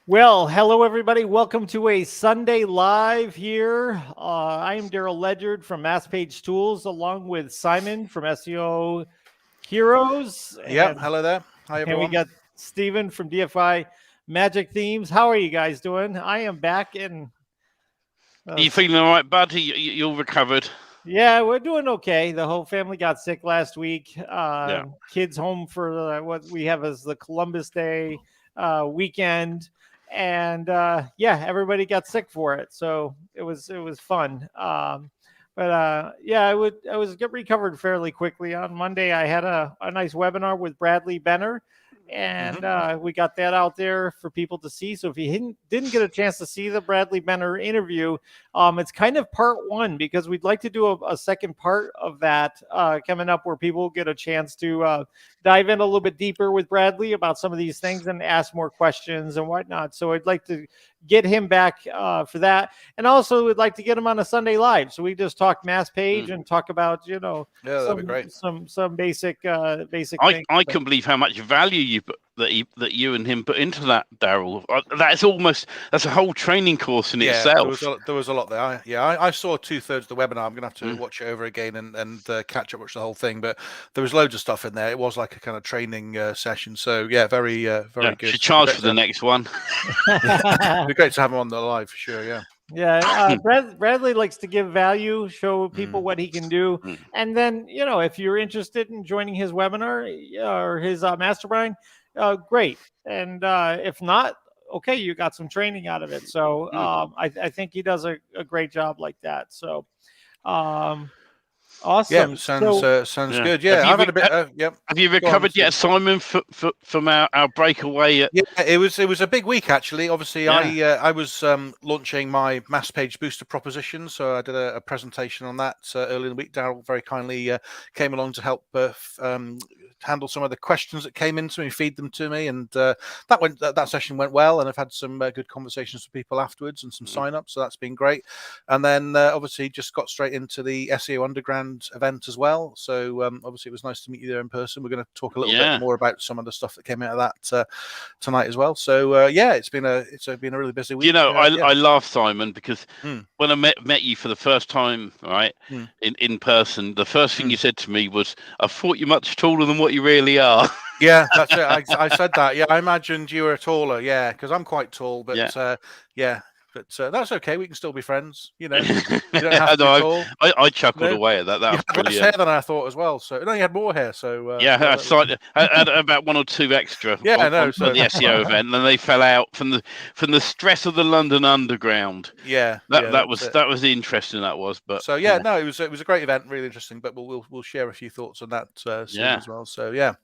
Well, hello everybody. Welcome to a Sunday Live here. I am Daryl Ledyard from Mass Page Tools, along with Simon from SEO Heroes, Yep. Hello there. Hi, and we everyone. got Steven from DFI Magic Themes. How are you guys doing? I am back in. Are you feeling all right, bud? You're recovered? Yeah, we're doing okay. The whole family got sick last week. Yeah. Kids home for what we have as the Columbus Day weekend, and yeah, everybody got sick for it. So it was fun. But yeah, I was get recovered fairly quickly. On Monday, I had a nice webinar with Bradley Benner, and we got that out there for people to see. So if you didn't get a chance to see the Bradley Benner interview, it's kind of part one, because we'd like to do a second part of that coming up, where people get a chance to dive in a little bit deeper with Bradley about some of these things and ask more questions and whatnot. So I'd like to get him back for that, and also we'd like to get him on a Sunday Live, so we just talk mass page and talk about that'd be great. some basic things. I couldn't believe how much value you put that you and him put into that, Daryl. That's a whole training course in itself. There was a lot there. I saw 2/3 of the webinar. I'm gonna have to watch it over again and catch up, watch the whole thing. But there was loads of stuff in there. It was like a kind of training session. So yeah, very good. Should charge for the next one. It'd be great to have him on the live for sure. Yeah. Yeah, Bradley likes to give value, show people what he can do, and then if you're interested in joining his webinar or his mastermind, great. And if not, okay, you got some training out of it. So I think he does a great job like that. So awesome. Yeah, sounds good. Yeah, I've had a bit. Yep. Have you recovered yet, Simon, from our breakaway? Yeah, it was a big week actually. Obviously, I was launching my mass page booster proposition, so I did a presentation on that early in the week. Daryl very kindly came along to help handle some of the questions that came in to me, feed them to me, and that session went well, and I've had some good conversations with people afterwards and some sign-ups, so that's been great. And then obviously just got straight into the SEO Underground event as well. So obviously it was nice to meet you there in person. We're going to talk a little bit more about some of the stuff that came out of that tonight as well. So yeah, it's been a really busy week. I laugh, Simon, because when I met you for the first time, right, in person, the first thing you said to me was, "I thought you're much taller than what you really are." Yeah, that's it. I said that. Yeah, I imagined you were taller. Yeah, because I'm quite tall, but yeah. But that's okay. We can still be friends. You don't have to be tall. I chuckled away at that. That was brilliant. Less hair than I thought as well. So no, you had more hair. So I had about one or two extra. Yeah, I know. So the SEO event, and they fell out from the stress of the London Underground. Yeah, that was interesting. That was, but so yeah, no, it was a great event, really interesting. But we'll share a few thoughts on that soon as well. So yeah.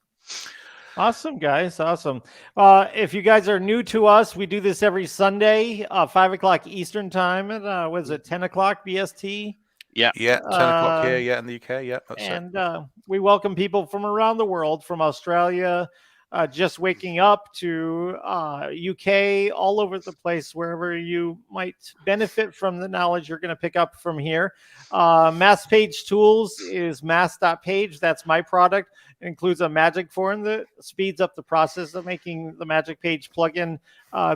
Awesome, guys. Awesome. If you guys are new to us, we do this every Sunday, 5 o'clock Eastern time. And was it 10 o'clock BST? Yeah. 10 o'clock here. Yeah, in the UK. Yeah. And we welcome people from around the world, from Australia, just waking up, to UK, all over the place, wherever you might benefit from the knowledge you're going to pick up from here. Mass Page Tools is mass.page. That's my product. It includes a magic form that speeds up the process of making the Magic Page plugin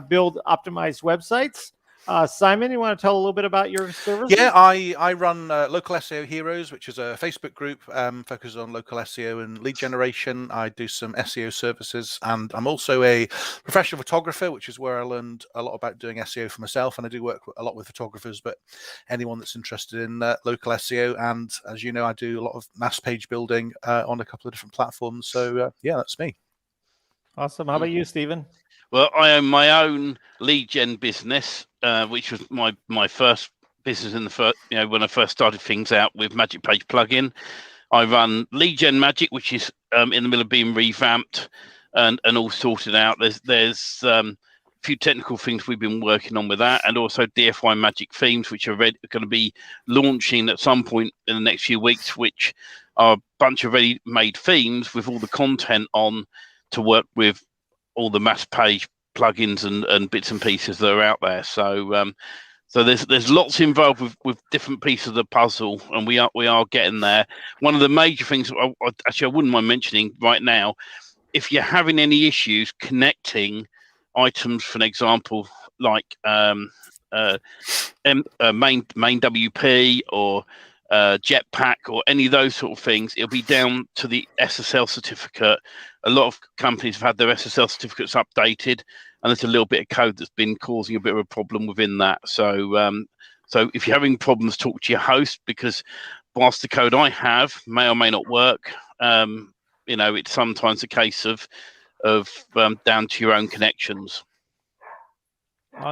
build optimized websites. Simon, you want to tell a little bit about your services? Yeah, I run Local SEO Heroes, which is a Facebook group focused on local SEO and lead generation. I do some SEO services, and I'm also a professional photographer, which is where I learned a lot about doing SEO for myself. And I do work a lot with photographers, but anyone that's interested in local SEO. And as you know, I do a lot of mass page building on a couple of different platforms. So yeah, that's me. Awesome. How about you, Stephen? Well, I own my own lead gen business, which was my first business in the first, when I first started things out with Magic Page plugin. I run Lead Gen Magic, which is in the middle of being revamped and all sorted out. There's a few technical things we've been working on with that, and also DFY Magic Themes, which are going to be launching at some point in the next few weeks, which are a bunch of ready-made themes with all the content on to work with all the mass page plugins and bits and pieces that are out there. So there's lots involved with different pieces of the puzzle, and we are getting there. One of the major things, I wouldn't mind mentioning right now, if you're having any issues connecting items, for an example, like main WP or Jetpack or any of those sort of things, it'll be down to the SSL certificate. A lot of companies have had their SSL certificates updated, and there's a little bit of code that's been causing a bit of a problem within that. So so if you're having problems, talk to your host, because whilst the code I have may or may not work, it's sometimes a case of down to your own connections.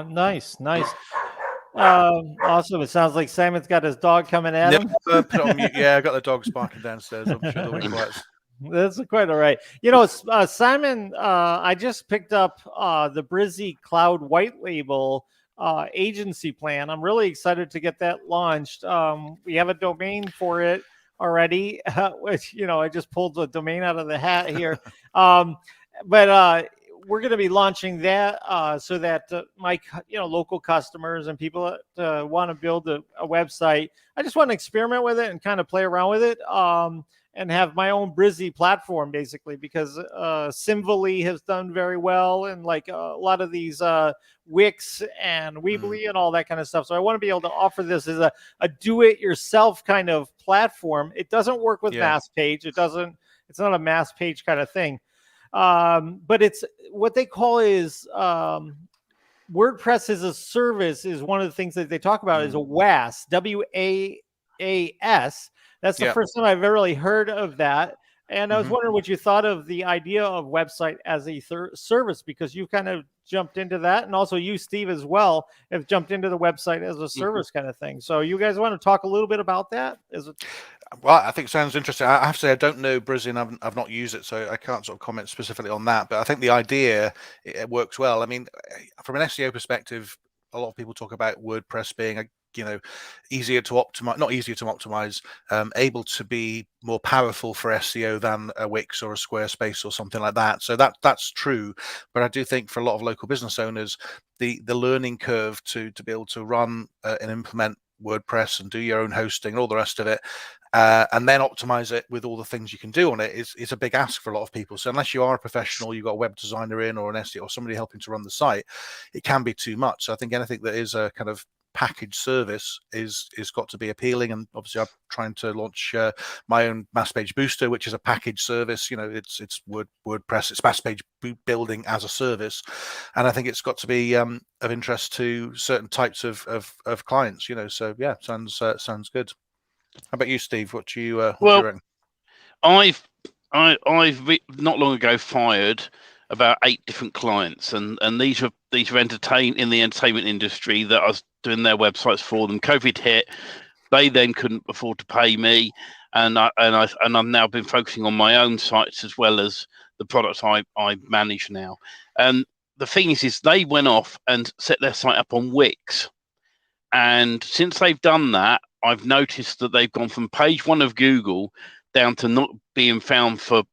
Nice. Awesome. It sounds like Simon's got his dog coming at him. Put it on mute. Yeah, I got the dogs barking downstairs. I'm sure they'll be quiet. That's quite all right. Simon, I just picked up the Brizzy Cloud White Label agency plan. I'm really excited to get that launched. We have a domain for it already, which, I just pulled the domain out of the hat here. But we're going to be launching that so that my local customers and people that want to build a website, I just want to experiment with it and kind of play around with it, and have my own Brizzy platform, basically, because Symvoli has done very well, and like a lot of these Wix and Weebly and all that kind of stuff. So I want to be able to offer this as a do-it-yourself kind of platform. It doesn't work with Mass Page. It's not a Mass Page kind of thing. But it's what they call is WordPress as a service is one of the things that they talk about is a WAS, WAAS. That's the first time I've ever really heard of that. And I was wondering what you thought of the idea of website as a service, because you kind of jumped into that. And also you, Steve, as well, have jumped into the website as a service kind of thing. So you guys want to talk a little bit about that? Well, I think it sounds interesting. I have to say I don't know Brizzy, and I've not used it, so I can't sort of comment specifically on that. But I think the idea, it works well. I mean, from an SEO perspective, a lot of people talk about WordPress being easier to optimize, not easier to optimize, able to be more powerful for SEO than a Wix or a Squarespace or something like that. So that's true. But I do think for a lot of local business owners, the learning curve to be able to run and implement WordPress and do your own hosting and all the rest of it, and then optimize it with all the things you can do on it is a big ask for a lot of people. So unless you are a professional, you've got a web designer in or an SEO or somebody helping to run the site, it can be too much. So I think anything that is a kind of package service is got to be appealing. And obviously I'm trying to launch my own Mass Page Booster, which is a package service. It's WordPress, it's Mass Page building as a service, and I think it's got to be of interest to certain types of clients. So yeah, sounds good. How about you, Steve? What do you reckon? I've not long ago fired about 8 different clients, and these were in the entertainment industry that I was doing their websites for them. COVID hit, they then couldn't afford to pay me, and I've now been focusing on my own sites as well as the products I manage now. And the thing is they went off and set their site up on Wix, and since they've done that, I've noticed that they've gone from page 1 of Google down to not being found for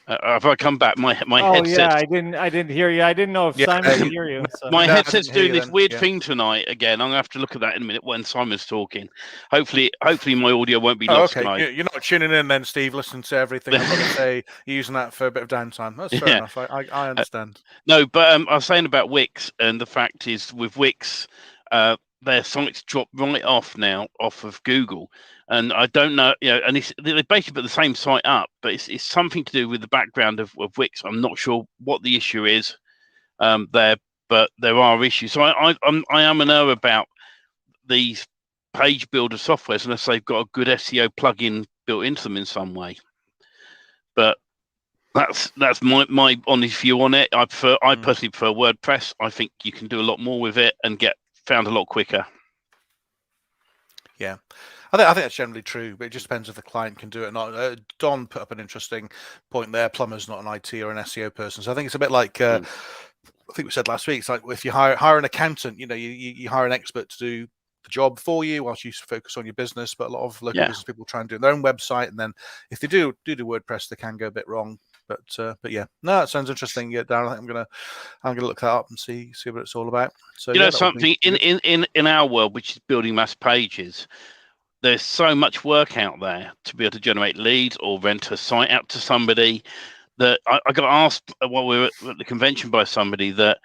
if I come back, my headset. Yeah, I didn't hear you. I didn't know if Simon could hear you. So. My headset's doing this weird thing tonight again. I'm gonna have to look at that in a minute when Simon's talking. Hopefully my audio won't be lost tonight. You're not tuning in then, Steve. Listen to everything I'm going to say. You're using that for a bit of downtime. That's fair enough. I understand. No, but I was saying about Wix, and the fact is with Wix, their sites drop right off now off of Google, and I don't know, and they basically put the same site up, but it's something to do with the background of Wix. I'm not sure what the issue is there, but there are issues. So I am an error about these page builder softwares unless they've got a good SEO plugin built into them in some way. But that's my honest view on it. I personally prefer WordPress. I think you can do a lot more with it and get found a lot quicker. Yeah, I think that's generally true, but it just depends if the client can do it or not. Don put up an interesting point there. Plumber's not an IT or an SEO person, so I think it's a bit like I think we said last week. It's like if you hire an accountant, you hire an expert to do the job for you whilst you focus on your business. But a lot of local business people try and do their own website, and then if they do WordPress, they can go a bit wrong. But yeah, no, that sounds interesting. Yeah, Darren, I think I'm gonna look that up and see what it's all about. So something in our world, which is building mass pages. There's so much work out there to be able to generate leads or rent a site out to somebody. That I got asked while we were at the convention by somebody that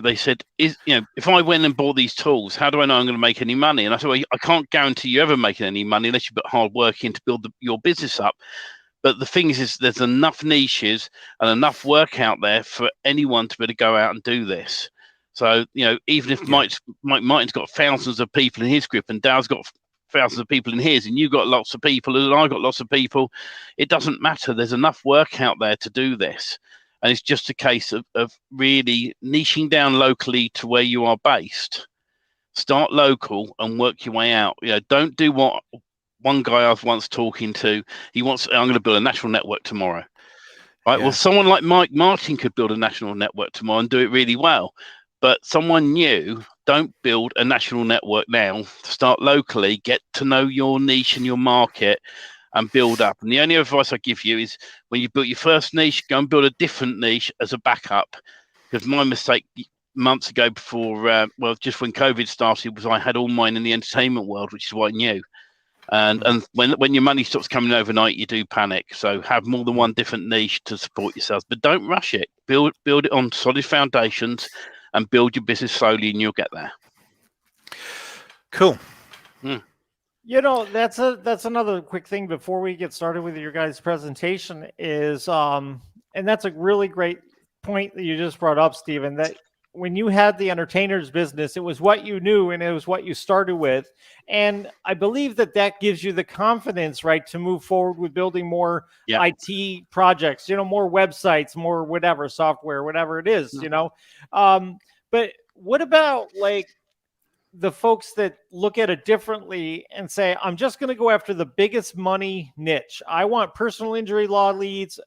they said, if I went and bought these tools, how do I know I'm going to make any money? And I said, well, I can't guarantee you ever making any money unless you put hard work in to build your business up. But the thing is there's enough niches and enough work out there for anyone to be able to go out and do this. So, even if Mike Martin's got thousands of people in his group and Dow's got thousands of people in his, and you've got lots of people, and I've got lots of people, it doesn't matter. There's enough work out there to do this. And it's just a case of really niching down locally to where you are based. Start local and work your way out. Don't do what one guy I was once talking to. I'm going to build a national network tomorrow. Right. Yeah. Well, someone like Mike Martin could build a national network tomorrow and do it really well. But someone new, don't build a national network now. Start locally, get to know your niche and your market and build up. And the only advice I give you is when you build your first niche, go and build a different niche as a backup. Because my mistake months ago before, just when COVID started, was I had all mine in the entertainment world, which is what I knew. And when your money stops coming overnight, you do panic. So have more than one different niche to support yourselves. But don't rush it. Build it on solid foundations. And build your business slowly, and you'll get there. Cool. That's another quick thing before we get started with your guys' presentation is, and that's a really great point that you just brought up, Stephen, that when you had the entertainers business, it was what you knew and it was what you started with. And I believe that gives you the confidence, right, to move forward with building more IT projects, more websites, more whatever, software, whatever it is, But what about like the folks that look at it differently and say, I'm just going to go after the biggest money niche. I want personal injury law leads,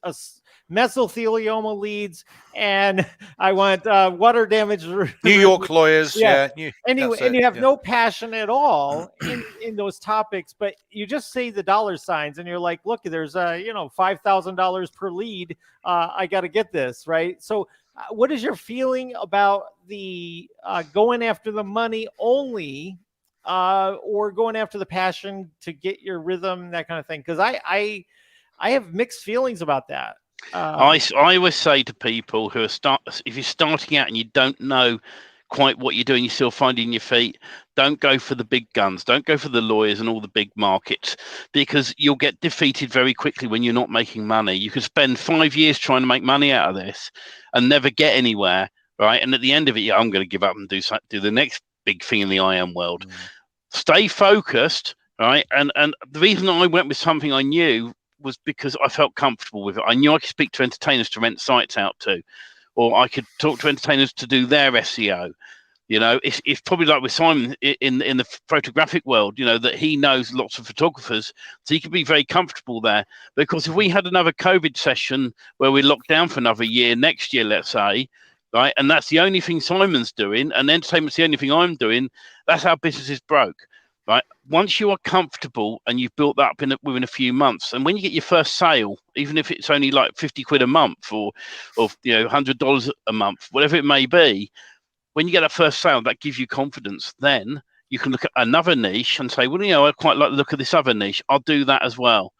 mesothelioma leads, and I want water damage. New York lawyers. Yeah. Anyway, and you have no passion at all in those topics, but you just say the dollar signs and you're like, look, there's $5,000 per lead. I got to get this, right? So what is your feeling about the going after the money only or going after the passion to get your rhythm, that kind of thing? Because I have mixed feelings about that. I always say to people who are if you're starting out and you don't know quite what you're doing, you're still finding your feet, don't go for the big guns. Don't go for the lawyers and all the big markets, because you'll get defeated very quickly when you're not making money. You could spend 5 years trying to make money out of this and never get anywhere, right? And at the end of it, I'm going to give up and do the next big thing in the IM world. Stay focused, right? And the reason I went with something I knew was because I felt comfortable with it. I knew I could speak to entertainers to rent sites out to, or I could talk to entertainers to do their SEO. It's probably like with Simon in the photographic world, that he knows lots of photographers, so he could be very comfortable there. Because if we had another COVID session where we locked down for another year, next year, let's say, right, and that's the only thing Simon's doing, and entertainment's the only thing I'm doing, that's how business is broke. Right. Once you are comfortable and you've built that up within a few months, and when you get your first sale, even if it's only like 50 quid a month or $100 a month, whatever it may be, when you get that first sale, that gives you confidence. Then you can look at another niche and say, well, I quite like the look of this other niche. I'll do that as well.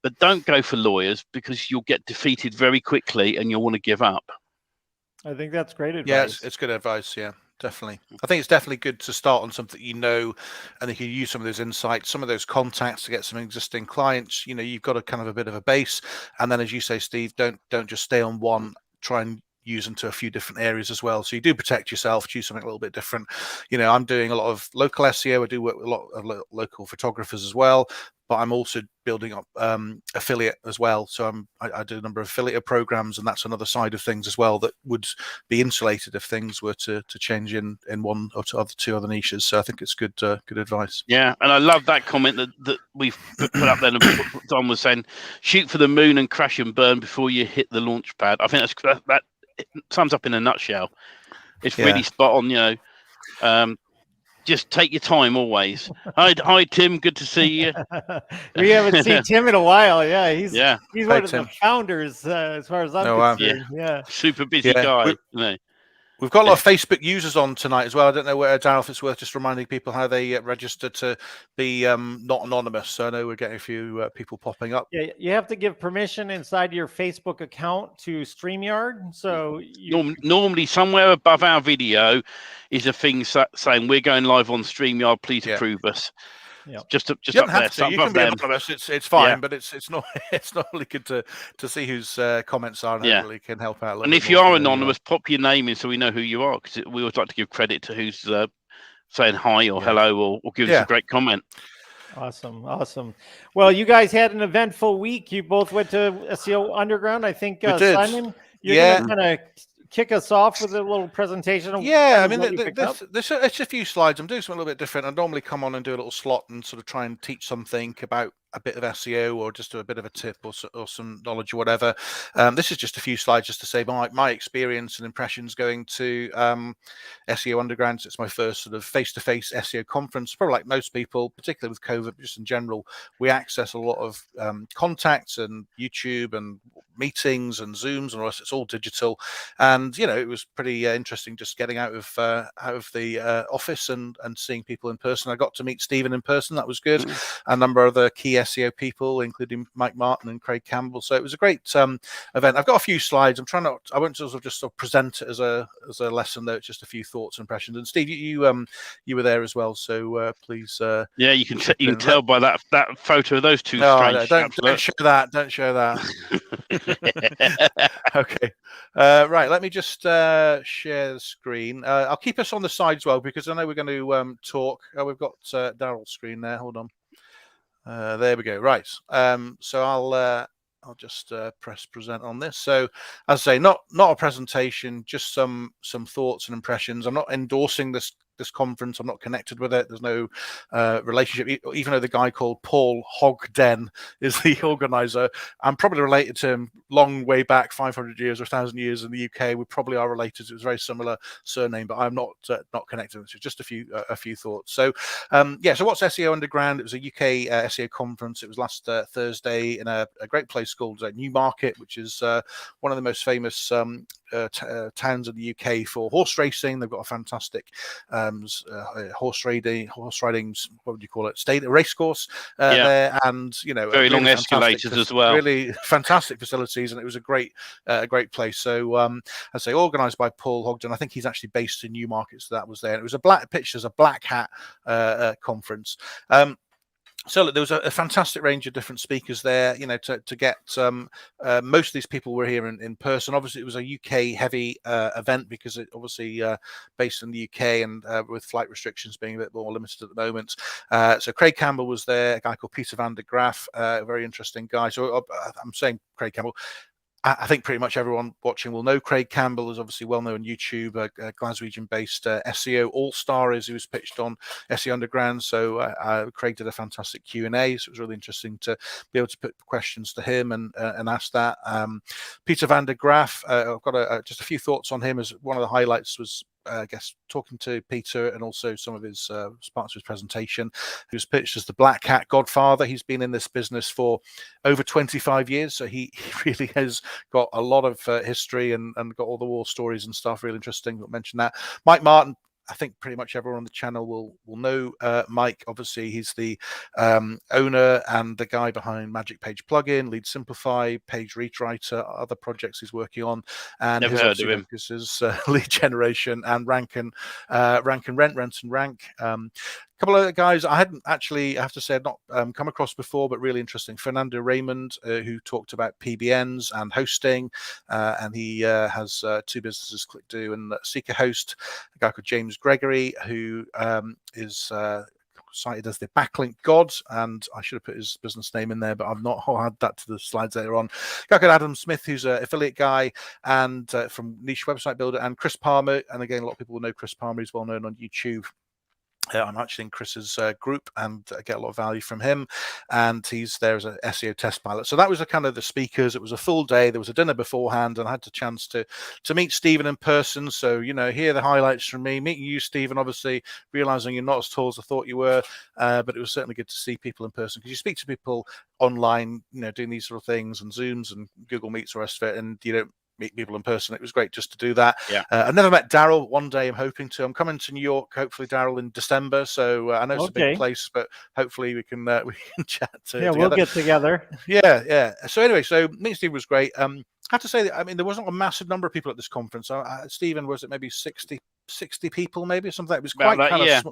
But don't go for lawyers, because you'll get defeated very quickly and you'll want to give up. I think that's great advice. Yeah, it's good advice. Yeah. Definitely. I think it's definitely good to start on something and you can use some of those insights, some of those contacts to get some existing clients. You've got a kind of a bit of a base, and then, as you say, Steve, don't just stay on one. Try and use into a few different areas as well, so you do protect yourself. Choose something a little bit different. I'm doing a lot of local SEO. I do work with a lot of local photographers as well, but I'm also building up affiliate as well. So I do a number of affiliate programs, and that's another side of things as well that would be insulated if things were to change in one or two other niches. So I think it's good advice. Yeah, and I love that comment that we've put up there. Don was saying, shoot for the moon and crash and burn before you hit the launch pad. I think that sums up in a nutshell. It's really spot on. just take your time always. Hi, Tim. Good to see you. We haven't seen Tim in a while. Yeah, he's one of Tim. the founders as far as I'm concerned. Yeah, super busy guy. We've got a lot of Facebook users on tonight as well. I don't know where, Daryl, if it's worth just reminding people how they register to be not anonymous. So I know we're getting a few people popping up. Yeah, you have to give permission inside your Facebook account to StreamYard. So normally somewhere above our video is a thing saying we're going live on StreamYard. Please approve us. Yeah, just you up don't have there. to. You can be anonymous. It's fine, but it's not really good to see whose comments are and hopefully can help out. And if you are anonymous, pop your name in so we know who you are, because we always like to give credit to who's saying hi or hello or giving us a great comment. Awesome. Well, you guys had an eventful week. You both went to SEO Underground. I think Simon, you're going to kind of kick us off with a little presentation. I mean, there's a few slides. I'm doing something a little bit different. I normally come on and do a little slot and sort of try and teach something about a bit of SEO or just a bit of a tip or some knowledge or whatever. This is just a few slides just to say my experience and impressions going to SEO Underground. It's my first sort of face-to-face SEO conference. Probably like most people, particularly with COVID, but just in general, we access a lot of contacts and YouTube and meetings and Zooms and all this. It's all digital, and it was pretty interesting just getting out of the office and seeing people in person. I got to meet Stephen in person. That was good. A number of other key SEO people, including Mike Martin and Craig Campbell. So it was a great event. I've got a few slides. I won't just present it as a lesson, though. It's just a few thoughts and impressions. And Steve, you were there as well, so please. You can tell by that photo of those two. No, don't show that. Don't show that. Okay. Right. Let me just share the screen. I'll keep us on the side as well because I know we're going to talk. We've got Daryl's screen there. Hold on. There we go. Right. So I'll just press present on this. So as I say, not a presentation, just some thoughts and impressions. I'm not endorsing this conference. I'm not connected with it. There's no relationship. Even though the guy called Paul Hogden is the organizer, I'm probably related to him long way back, 500 years or 1,000 years in the UK. We probably are related. It was a very similar surname, but I'm not connected. So just a few thoughts. So so what's SEO Underground? It was a UK SEO conference. It was last Thursday in a great place called Newmarket, which is one of the most famous towns in the UK for horse racing. They've got a fantastic horse riding, what would you call it? Race course there, and very really long escalators as well. Really fantastic facilities, and it was a great place. So I say organised by Paul Hogden. I think he's actually based in Newmarket, so that was there. And it was pitched as a black hat conference. So look, there was a fantastic range of different speakers there, to get most of these people were here in person. Obviously, it was a UK heavy event because it obviously based in the UK and with flight restrictions being a bit more limited at the moment. So Craig Campbell was there, a guy called Peter van der Graaf, a very interesting guy. So I'm saying Craig Campbell. I think pretty much everyone watching will know Craig Campbell is obviously well known on YouTube, a Glaswegian-based SEO all-star as he was pitched on SEO Underground. So Craig did a fantastic Q&A, so it was really interesting to be able to put questions to him and ask that. Peter van der Graaf, I've got just a few thoughts on him. As one of the highlights was I guess talking to Peter and also some of his parts of his presentation. He was pitched as the Black Hat Godfather. He's been in this business for over 25 years, so he really has got a lot of history and got all the war stories and stuff. Really interesting. I'll mention that. Mike Martin, I think pretty much everyone on the channel will know Mike. Obviously, he's the owner and the guy behind Magic Page Plugin, Lead Simplify, Page Reachwriter, other projects he's working on. And never heard of him. His is lead generation and Rank and Rank. A couple of other guys I hadn't actually, I have to say, I've not come across before, but really interesting. Fernando Raymond, who talked about PBNs and hosting, and he has two businesses, ClickDo and Seeker Host. A guy called James Gregory, who is cited as the backlink god, and I should have put his business name in there, but I've not had that to the slides later on. A guy called Adam Smith, who's an affiliate guy and from Niche Website Builder, and Chris Palmer. And again, a lot of people will know Chris Palmer. He's well known on YouTube. I'm actually in Chris's group and get a lot of value from him, and he's there as an SEO test pilot. So that was the kind of the speakers. It was a full day. There was a dinner beforehand, and I had the chance to meet Stephen in person. So hear the highlights from me, meeting you, Stephen. Obviously, realizing you're not as tall as I thought you were, but it was certainly good to see people in person, because you speak to people online, doing these sort of things and Zooms and Google Meets, the rest of it, and you don't meet people in person. It was great just to do that. Yeah. I never met Daryl. One day I'm hoping to. I'm coming to New York, hopefully, Daryl, in December. So I know it's a big place, but hopefully we can chat together. We'll get together. Yeah. So anyway, meeting Steve was great. I have to say that, there wasn't a massive number of people at this conference. Stephen, was it maybe 60 people, maybe something? It was quite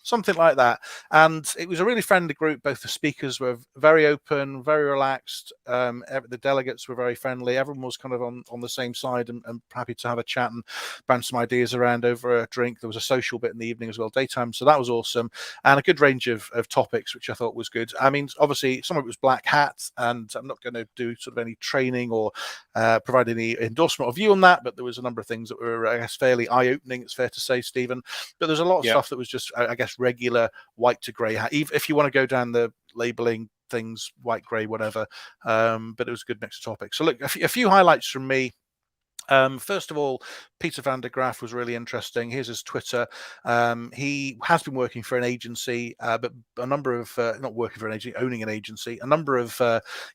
something like that. And it was a really friendly group. Both the speakers were very open, very relaxed. The delegates were very friendly. Everyone was kind of on the same side and happy to have a chat and bounce some ideas around over a drink. There was a social bit in the evening as well, daytime. So that was awesome. And a good range of topics, which I thought was good. Obviously, some of it was black hat, and I'm not going to do sort of any training or provide any endorsement or view on that, but there was a number of things that were, I guess, fairly eye-opening, it's fair to say, Stephen. But there's a lot of stuff that was just, I guess, regular white to grey hat, if you want to go down the labeling things, white, grey, whatever. But it was a good mix of topics. So look, a few highlights from me. First of all, Peter van der Graaf was really interesting. Here's his Twitter. He has been working for an agency, but a number of, not working for an agency, owning an agency. A number of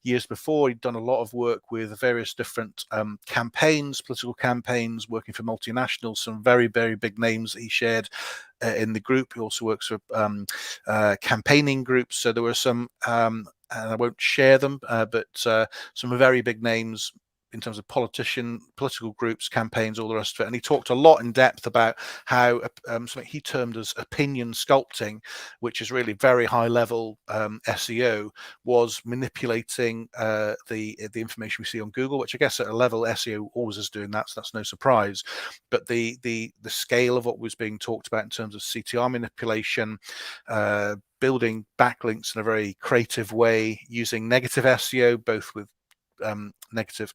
years before, he'd done a lot of work with various different campaigns, political campaigns, working for multinationals, some very, very big names that he shared in the group. He also works for campaigning groups. So there were some, and I won't share them, but some very big names in terms of political groups, campaigns, all the rest of it. And he talked a lot in depth about how something he termed as opinion sculpting, which is really very high level SEO, was manipulating the information we see on Google, which I guess at a level SEO always is doing that, so that's no surprise. But the scale of what was being talked about in terms of CTR manipulation, building backlinks in a very creative way, using negative SEO, both with negative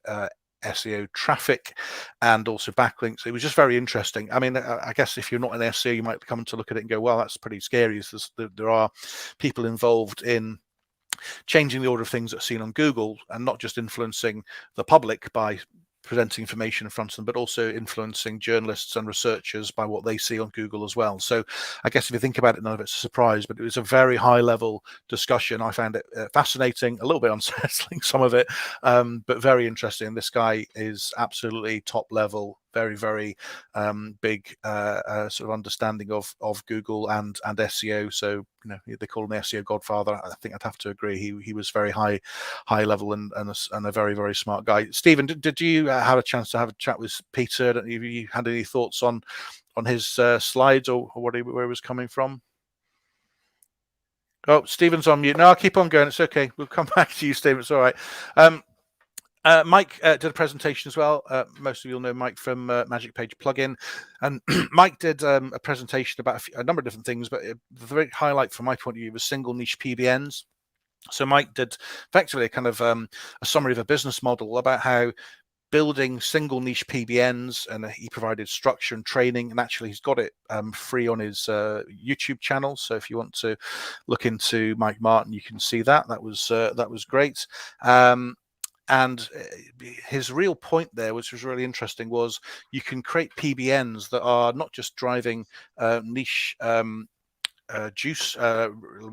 SEO traffic and also backlinks. It was just very interesting. I guess if you're not an SEO, you might come to look at it and go, well, that's pretty scary. There are people involved in changing the order of things that are seen on Google, and not just influencing the public by presenting information in front of them, but also influencing journalists and researchers by what they see on Google as well. So I guess if you think about it, none of it's a surprise, but it was a very high level discussion. I found it fascinating, a little bit unsettling, some of it, but very interesting. This guy is absolutely top level, very, very big sort of understanding of Google and SEO. So they call him the SEO godfather. I think I'd have to agree. He was very high level and a very, very smart guy. Stephen, did you have a chance to have a chat with Peter? Have you had any thoughts on his slides or where he was coming from? Oh, Stephen's on mute. No, I'll keep on going. It's okay. We'll come back to you, Stephen. It's all right. Mike did a presentation as well. Most of you will know Mike from Magic Page Plugin, and Mike did a presentation about a number of different things, but the big highlight from my point of view was single niche PBNs. So Mike did effectively a kind of a summary of a business model about how building single niche PBNs, and he provided structure and training, and actually he's got it free on his YouTube channel. So if you want to look into Mike Martin, you can see that. That was great. And his real point there, which was really interesting, was you can create PBNs that are not just driving niche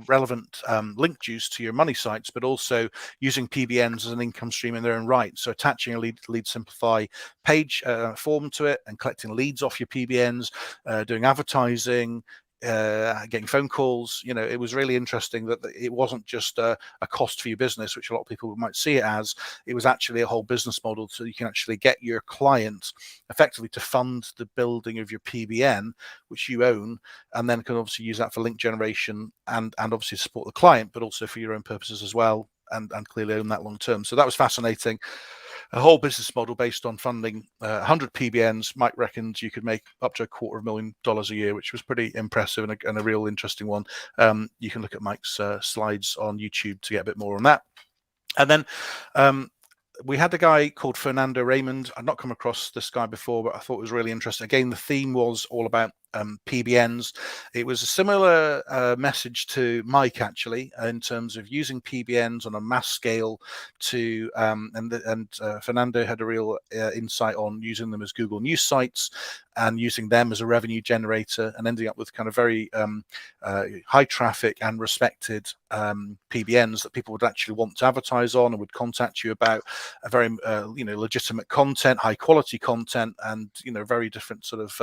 relevant link juice to your money sites, but also using PBNs as an income stream in their own right. So attaching a lead simplify page form to it and collecting leads off your PBNs, doing advertising, getting phone calls. It was really interesting that it wasn't just a cost for your business, which a lot of people might see it as. It was actually a whole business model, so you can actually get your client effectively to fund the building of your PBN, which you own, and then can obviously use that for link generation and obviously support the client, but also for your own purposes as well, and clearly own that long term. So that was fascinating. A whole business model based on funding 100 PBNs. Mike reckons you could make up to $250,000 a year, which was pretty impressive and a real interesting one. You can look at Mike's slides on YouTube to get a bit more on that. And then we had a guy called Fernando Raymond. I'd not come across this guy before, but I thought it was really interesting. Again, the theme was all about PBNs. It was a similar message to Mike, actually, in terms of using PBNs on a mass scale to and Fernando had a real insight on using them as Google News sites and using them as a revenue generator, and ending up with kind of very high traffic and respected PBNs that people would actually want to advertise on and would contact you about a very legitimate content, high quality content, and very different sort of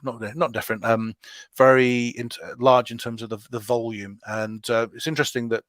not different, very large in terms of the volume. And it's interesting that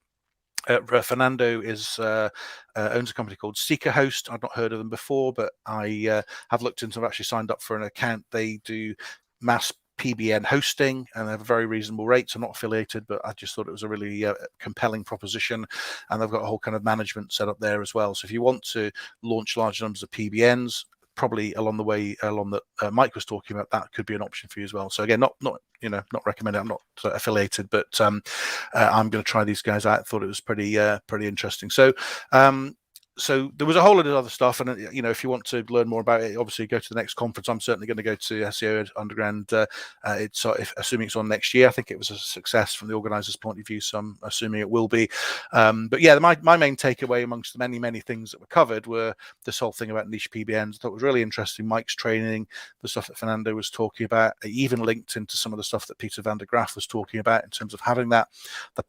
Fernando owns a company called SeekerHost. I've not heard of them before, but I have looked into them. I've actually signed up for an account. They do mass PBN hosting and they have a very reasonable rates. I'm not affiliated, but I just thought it was a really compelling proposition, and they've got a whole kind of management set up there as well. So if you want to launch large numbers of PBNs, probably along the way that Mike was talking about, that could be an option for you as well. So again, not recommended. I'm not affiliated, but I'm going to try these guys out. I thought it was pretty interesting. So there was a whole lot of other stuff, and if you want to learn more about it, obviously go to the next conference. I'm certainly going to go to SEO Underground. It's assuming it's on next year. I think it was a success from the organizer's point of view, so I'm assuming it will be. But yeah, my main takeaway amongst the many things that were covered were this whole thing about niche PBNs. I thought it was really interesting. Mike's training, the stuff that Fernando was talking about, even linked into some of the stuff that Peter van der Graaf was talking about in terms of having the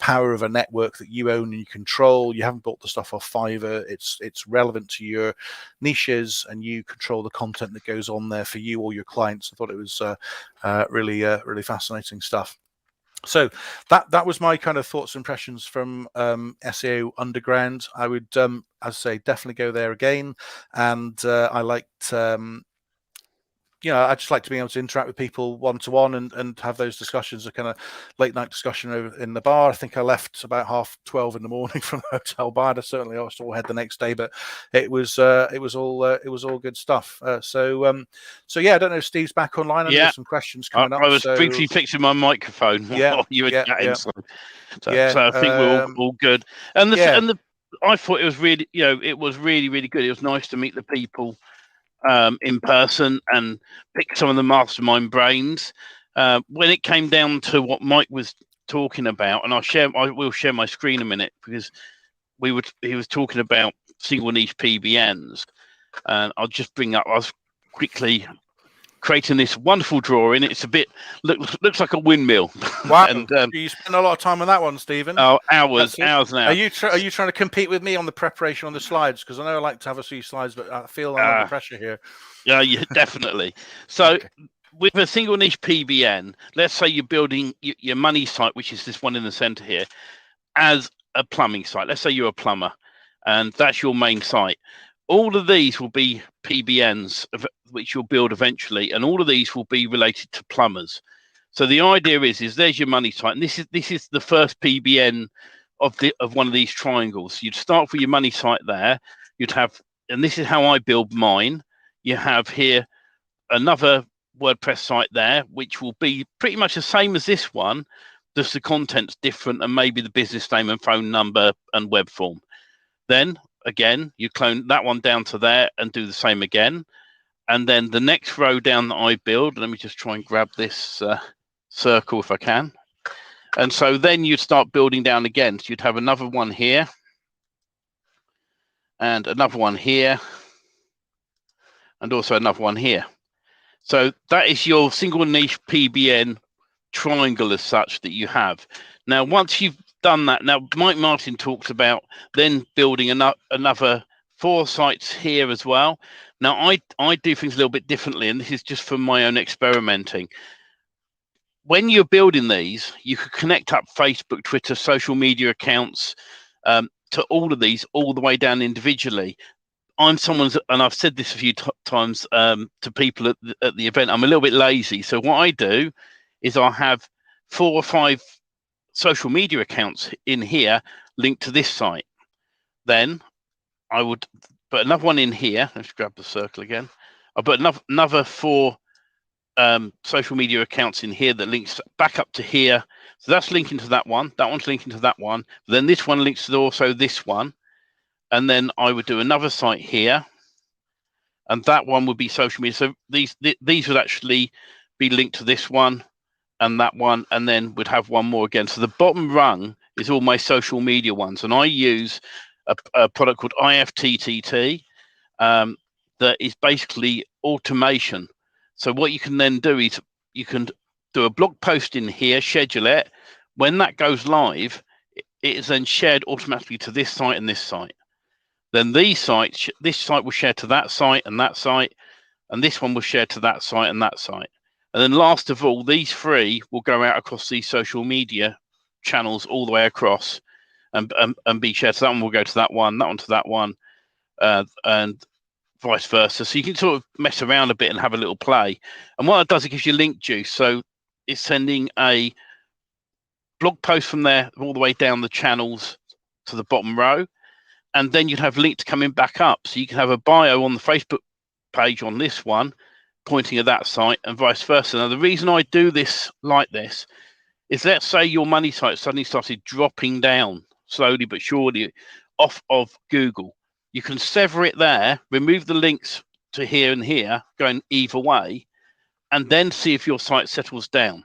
power of a network that you own and you control. You haven't bought the stuff off Fiverr. It's relevant to your niches, and you control the content that goes on there for you or your clients. I thought it was really fascinating stuff. So that was my kind of thoughts and impressions from SEO Underground. I would, as I say, definitely go there again, and I liked. I just like to be able to interact with people one-to-one and have those discussions, a kind of late night discussion over in the bar. I think I left about 12:30 in the morning from the hotel bar. I certainly was all head the next day, but it was all good stuff. So yeah, I don't know if Steve's back online. I know some questions coming up. I was briefly fixing my microphone while you were chatting. So I think we're all good. And I thought it was really, it was really good. It was nice to meet the people in person and pick some of the mastermind brains. When it came down to what Mike was talking about, and I will share my screen a minute, because he was talking about single niche PBNs, and I'll just bring up. I was quickly creating this wonderful drawing. It's a bit looks like a windmill. Wow! And you spent a lot of time on that one, Stephen. Oh, hours now. Are you trying to compete with me on the preparation on the slides? Because I know I like to have a few slides, but I feel I'm under pressure here. Yeah, definitely. So with a single niche PBN, let's say you're building your money site, which is this one in the center here, as a plumbing site. Let's say you're a plumber, and that's your main site. All of these will be PBNs, which you'll build eventually, and all of these will be related to plumbers. So the idea is there's your money site, and this is the first PBN of one of these triangles. You'd start with your money site there. You'd have, and this is how I build mine. You have here another WordPress site there, which will be pretty much the same as this one, just the content's different, and maybe the business name and phone number and web form. Then again, you clone that one down to there and do the same again. And then the next row down that I build, let me just try and grab this circle if I can. And so then you'd start building down again. So you'd have another one here and another one here and also another one here. So that is your single niche PBN triangle as such that you have. Now, once you've done that, now Mike Martin talks about then building another 4 sites here as well. Now, I do things a little bit differently, and this is just from my own experimenting. When you're building these, you could connect up Facebook, Twitter, social media accounts to all of these, all the way down individually. I'm someone's, and I've said this a few times to people at the event, I'm a little bit lazy. So what I do is I have 4 or 5 social media accounts in here linked to this site. Then I would put another one in here. Let's grab the circle again. I'll put another 4 social media accounts in here that links back up to here. So that's linking to that one. That one's linking to that one. Then this one links to also this one. And then I would do another site here. and that one would be social media. So these would actually be linked to this one and that one, and then we'd have one more again. So the bottom rung is all my social media ones, and I use a product called Ifttt that is basically automation. So what you can then do is you can do a blog post in here, schedule it. When that goes live, it is then shared automatically to this site and this site. Then these sites, this site will share to that site, and this one will share to that site and that site. And then last of all, these three will go out across these social media channels all the way across and be shared. So that one will go to that one to that one, and vice versa. So you can sort of mess around a bit and have a little play. And what it does, it gives you link juice. So it's sending a blog post from there all the way down the channels to the bottom row. And then you'd have links coming back up. So you can have a bio on the Facebook page on this one, pointing at that site, and vice versa. Now, the reason I do this like this is, let's say your money site suddenly started dropping down slowly but surely off of Google. You can sever it there, remove the links to here and here, going either way, and then see if your site settles down.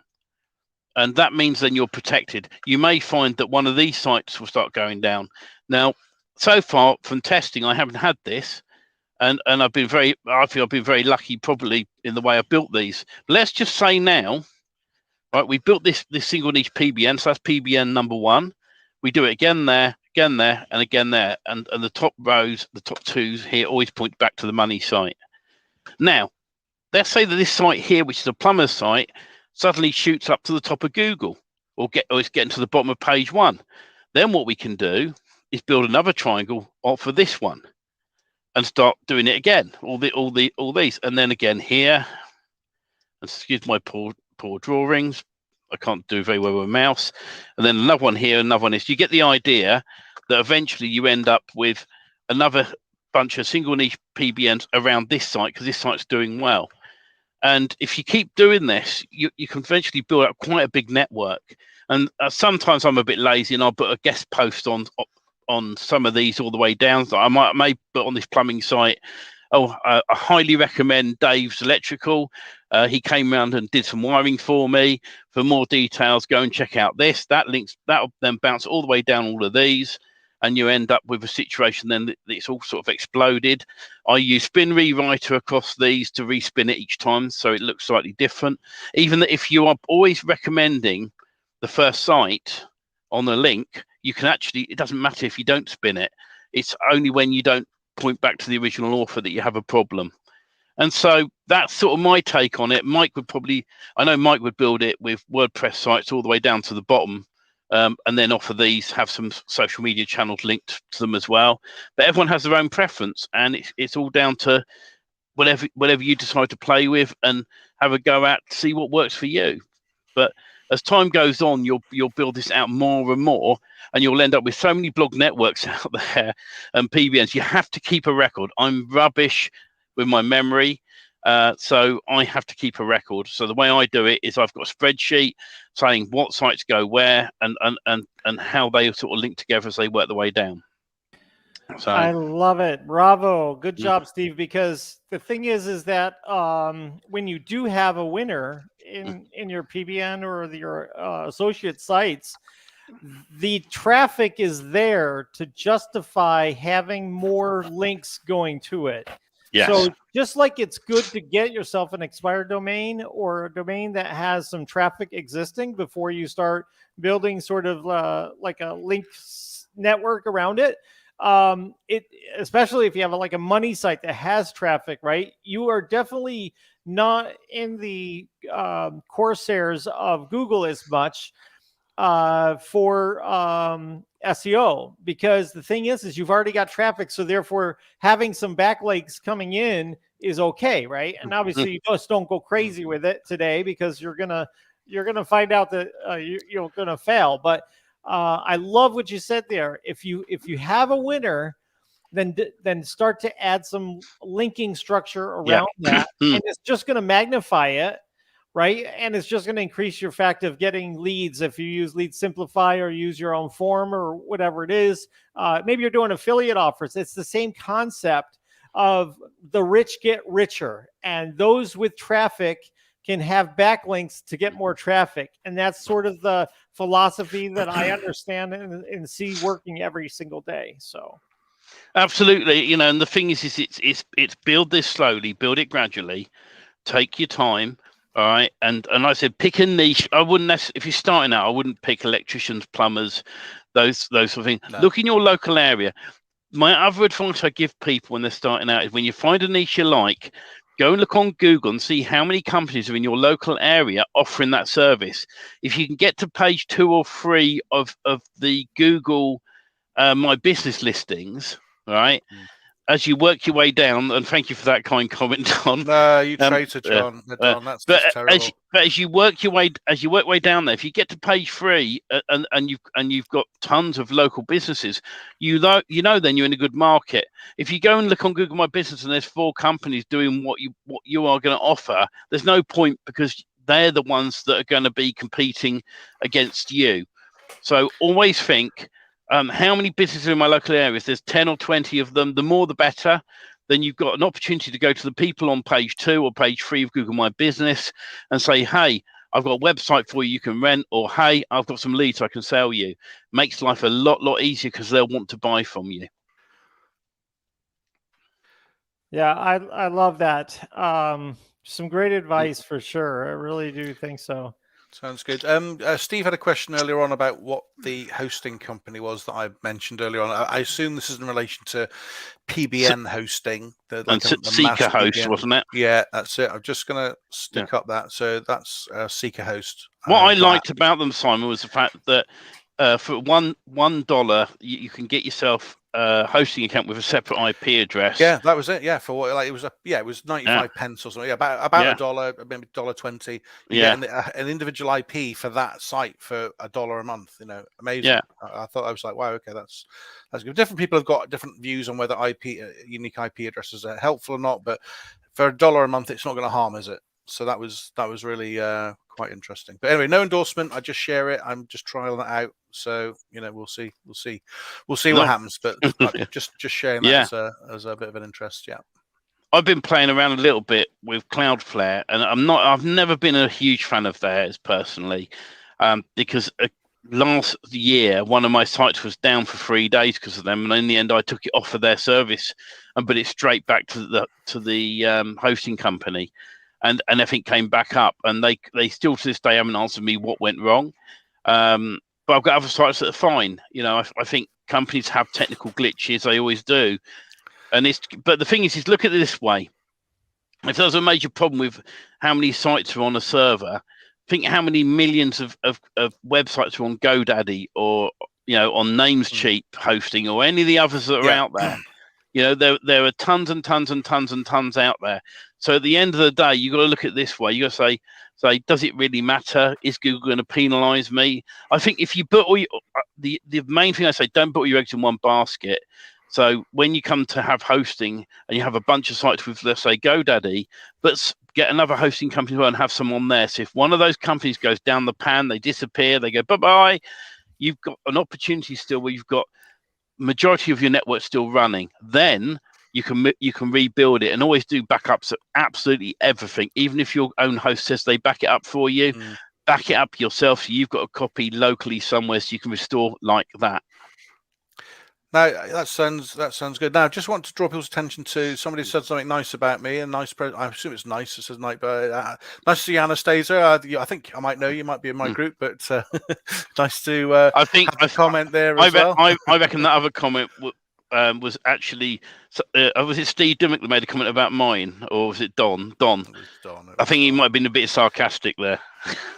And that means then you're protected. You may find that one of these sites will start going down. Now, so far from testing, I haven't had this. And I feel I've been very lucky probably in the way I built these. Let's just say now, right, we built this single niche PBN, so that's PBN number 1. We do it again there, and again there. And the top rows, the top twos here always point back to the money site. Now, let's say that this site here, which is a plumber's site, suddenly shoots up to the top of Google or it's getting to the bottom of page 1. Then what we can do is build another triangle for this one and start doing it again, all these, and then again here. Excuse my poor drawings. I can't do very well with a mouse. And then another one here, another one is. You get the idea that eventually you end up with another bunch of single niche PBNs around this site because this site's doing well. And if you keep doing this, you can eventually build up quite a big network. And sometimes I'm a bit lazy and I'll put a guest post on some of these all the way down. So I may put on this plumbing site, I highly recommend Dave's Electrical. He came around and did some wiring for me. For more details, go and check out this. That'll then bounce all the way down all of these, and you end up with a situation then that it's all sort of exploded. I use spin rewriter across these to respin it each time, so it looks slightly different. Even if you are always recommending the first site on the link, you can actually, it doesn't matter if you don't spin it. It's only when you don't point back to the original author that you have a problem. And so that's sort of my take on it. Mike would build it with WordPress sites all the way down to the bottom, and then off of these have some social media channels linked to them as well. But everyone has their own preference, and it's all down to whatever you decide to play with and have a go at, see what works for you. But as time goes on, you'll build this out more and more, and you'll end up with so many blog networks out there and PBNs. You have to keep a record. I'm rubbish with my memory, so I have to keep a record. So the way I do it is I've got a spreadsheet saying what sites go where and how they sort of link together as they work their way down. So I love it. Bravo. Good job, Steve. Because the thing is that when you do have a winner in your PBN or your associate sites, the traffic is there to justify having more links going to it. yes. So just like it's good to get yourself an expired domain or a domain that has some traffic existing before you start building sort of like a link network around it. Especially if you have like a money site that has traffic, right? You are definitely not in the crosshairs of Google as much for SEO, because the thing is you've already got traffic, so therefore having some backlinks coming in is okay, right? And obviously you just don't go crazy with it today because you're gonna find out that you're gonna fail. But I love what you said there. If you have a winner, then start to add some linking structure around that, and it's just going to magnify it, right? And it's just going to increase your fact of getting leads if you use Lead Simplify or use your own form or whatever it is. Maybe you're doing affiliate offers. It's the same concept of the rich get richer, and those with traffic can have backlinks to get more traffic. And that's sort of the philosophy that I understand and see working every single day. So absolutely, and the thing is it's build this slowly, build it gradually, take your time. All right, and I said pick a niche. I wouldn't if you're starting out, I wouldn't pick electricians, plumbers, those sort of things. No. Look in your local area. My other advice I give people when they're starting out is when you find a niche you like, go and look on Google and see how many companies are in your local area offering that service. If you can get to page 2 or 3 of the Google My Business listings, right? As you work your way down, and thank you for that kind comment, Don. No, you traitor, John. Don, that's just terrible. As you work your way down there, if you get to page 3 and you've got tons of local businesses, then you're in a good market. If you go and look on Google My Business and there's 4 companies doing what you are going to offer, there's no point, because they're the ones that are going to be competing against you. So always think, how many businesses in my local areas? There's 10 or 20 of them. The more, the better. Then you've got an opportunity to go to the people on page 2 or page 3 of Google My Business and say, hey, I've got a website for you can rent, or hey, I've got some leads I can sell you. Makes life a lot easier because they'll want to buy from you. Yeah, I love that. Some great advice for sure. I really do think so. Sounds good. Steve had a question earlier on about what the hosting company was that I mentioned earlier on. I assume this is in relation to PBN hosting. Like Seeker Host, PBN. Wasn't it? Yeah, that's it. I'm just going to stick up that. So that's Seeker Host. What I liked about them, Simon, was the fact that for $1, you can get yourself a hosting account with a separate IP address. Yeah, that was it. Yeah, for what it was 95 pence or something. Yeah, about $1, maybe $1.20. You get an individual IP for that site for $1 a month. Amazing. Yeah. I thought, I was like, wow, okay, that's good. Different people have got different views on whether unique IP addresses are helpful or not, but for $1 a month, it's not going to harm, is it? So that was really quite interesting. But anyway, no endorsement. I just share it. I'm just trialing it out. So we'll see what happens. But just sharing that as a bit of an interest. Yeah. I've been playing around a little bit with Cloudflare, and I've never been a huge fan of theirs personally, because last year one of my sites was down for 3 days because of them, and in the end I took it off of their service and put it straight back to the hosting company. And everything came back up, and they still to this day haven't answered me what went wrong. But I've got other sites that are fine. I think companies have technical glitches; they always do. But the thing is look at it this way: if there's a major problem with how many sites are on a server, think how many millions of websites are on GoDaddy or on Namecheap hosting or any of the others that are out there. There are tons and tons and tons and tons out there. So at the end of the day, you've got to look at it this way. You got to say, does it really matter? Is Google going to penalize me? I think if you put all the main thing I say, don't put all your eggs in one basket. So when you come to have hosting and you have a bunch of sites with, let's say, GoDaddy, but get another hosting company and have some on there. So if one of those companies goes down the pan, they disappear, they go bye-bye, you've got an opportunity still where you've got majority of your network still running. Then you can rebuild it, and always do backups of absolutely everything. Even if your own host says they back it up for you, back it up yourself so you've got a copy locally somewhere so you can restore like that. Now that sounds good. Now, just want to draw people's attention to somebody said something nice about me. I assume it's nice. It says nice, but nice to see you, Anastasia. I think I might know you. Might be in my group, but nice to I think have a comment there as well. I reckon that other comment was actually was it Steve Dimmock that made a comment about mine, or was it Don? Don. I think he might have been a bit sarcastic there.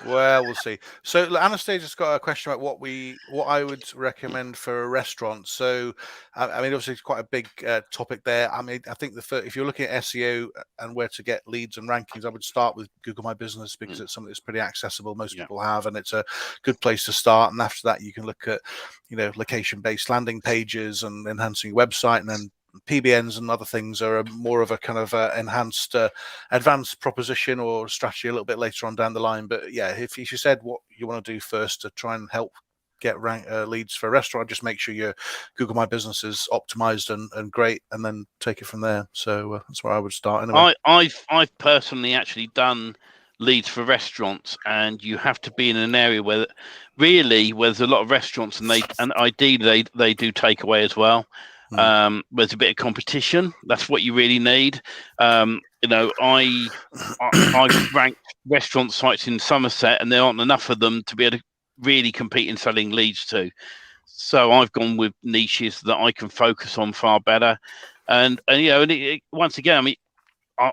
Well, we'll see. So Anastasia's got a question about what I would recommend for a restaurant. So I mean, obviously it's quite a big topic there. I mean, I think if you're looking at SEO and where to get leads and rankings, I would start with Google My Business, because it's something that's pretty accessible. Most people have, and it's a good place to start. And after that, you can look at location-based landing pages and enhancing your website, and then PBNs and other things are more of a kind of enhanced, advanced proposition or strategy a little bit later on down the line. But yeah, if you said what you want to do first to try and help get leads for a restaurant, just make sure your Google My Business is optimized and great, and then take it from there. So that's where I would start anyway. I've personally actually done leads for restaurants, and you have to be in an area where there's a lot of restaurants, and ideally they do takeaway as well. There's a bit of competition. That's what you really need. I ranked restaurant sites in Somerset, and there aren't enough of them to be able to really compete in selling leads to. So I've gone with niches that I can focus on far better. And once again, I mean,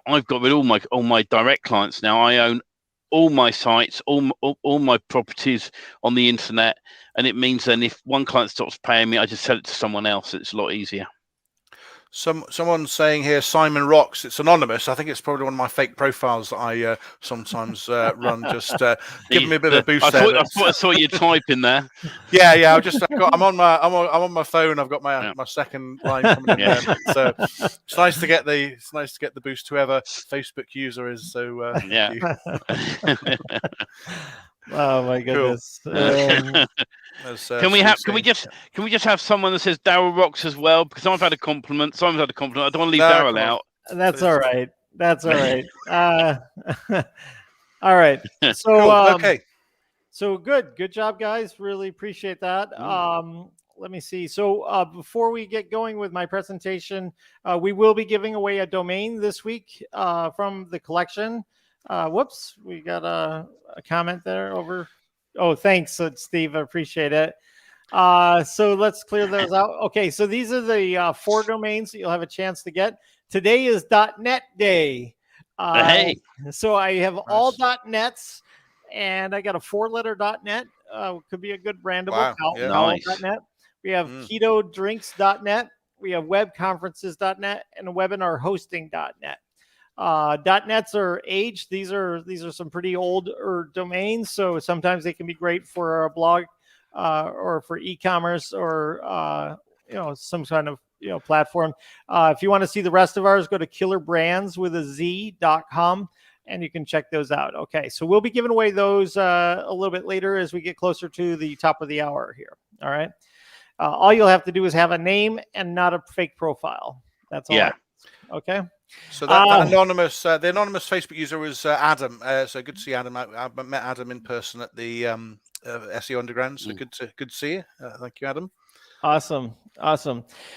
I've got rid of all my direct clients now. I own all my sites, all my properties on the internet, and it means then if one client stops paying me, I just sell it to someone else. It's a lot easier. Someone's saying here, Simon Rocks. It's anonymous. I think it's probably one of my fake profiles that I sometimes run. Just giving me a bit of a boost. I saw you type in there. Yeah. I'm on my phone. I've got my second line coming in there. So it's nice to get the boost. Whoever Facebook user is. So yeah. Oh my goodness. Cool. Can we just have someone that says Daryl rocks as well? Because I've had a compliment. Someone's had a compliment. I don't want to leave Daryl out. That's all right. That's all right. All right. So cool. Okay. So good job, guys. Really appreciate that. Let me see. So before we get going with my presentation, we will be giving away a domain this week from the collection. Whoops, we got a comment there over. Oh, thanks, Steve. I appreciate it. So let's clear those out. Okay, so these are the 4 domains that you'll have a chance to get. Today is .NET Day. So I have all .NETs, and I got a 4-letter .NET. Could be a good brandable. Nice. .NET. We have KetoDrinks.net. We have WebConferences.net and WebinarHosting.net. .NETs are aged. These are some pretty older domains, so sometimes they can be great for a blog or for e-commerce or some kind of platform. If you want to see the rest of ours, go to killerbrands.com and you can check those out. Okay, so we'll be giving away those a little bit later as we get closer to the top of the hour here. All right. All you'll have to do is have a name and not a fake profile. That's all. Yeah. Okay. So that anonymous, the anonymous Facebook user was Adam. So good to see Adam. I met Adam in person at the SEO Underground. So good to see you. Thank you, Adam. Awesome.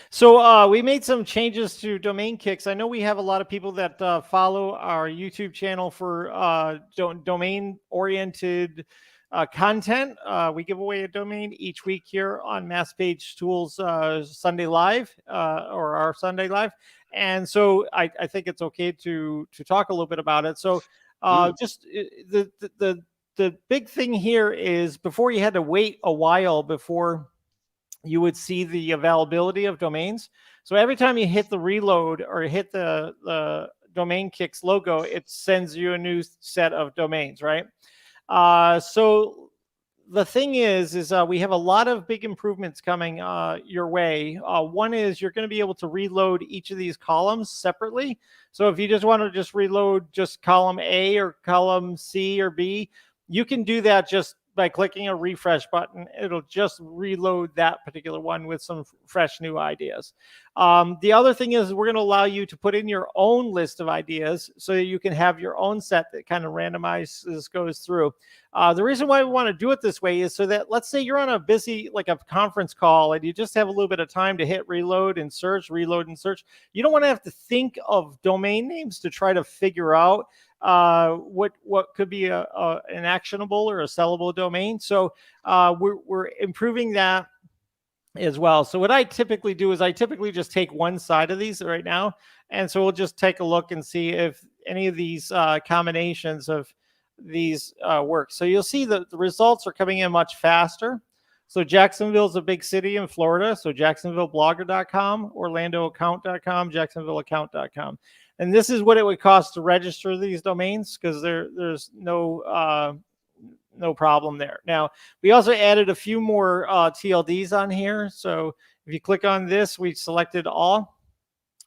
So we made some changes to domain kicks. I know we have a lot of people that follow our YouTube channel for domain-oriented content. We give away a domain each week here on Mass Page Tools Sunday Live or our Sunday Live. And so I think it's okay to talk a little bit about it. So just the big thing here is before you had to wait a while before you would see the availability of domains. So every time you hit the reload or hit the domain kicks logo, it sends you a new set of domains, right? So the thing is we have a lot of big improvements coming your way. One is you're going to be able to reload each of these columns separately. So if you just want to just reload just column A or column C or B, you can do that just by clicking a refresh button. It'll just reload that particular one with some fresh new ideas. The other thing is we're going to allow you to put in your own list of ideas so that you can have your own set that kind of randomizes, goes through. The reason why we want to do it this way is so that, let's say you're on a busy, like a conference call, and you just have a little bit of time to hit reload and search. You don't want to have to think of domain names to try to figure out what could be an actionable or a sellable domain. So we're improving that as well. So what I typically do is I typically just take one side of these right now. And so we'll just take a look and see if any of these combinations of these work. So you'll see that the results are coming in much faster. So Jacksonville is a big city in Florida. So JacksonvilleBlogger.com, OrlandoAccount.com, JacksonvilleAccount.com. And this is what it would cost to register these domains, because there's no problem there. Now, we also added a few more TLDs on here. So if you click on this, we selected all.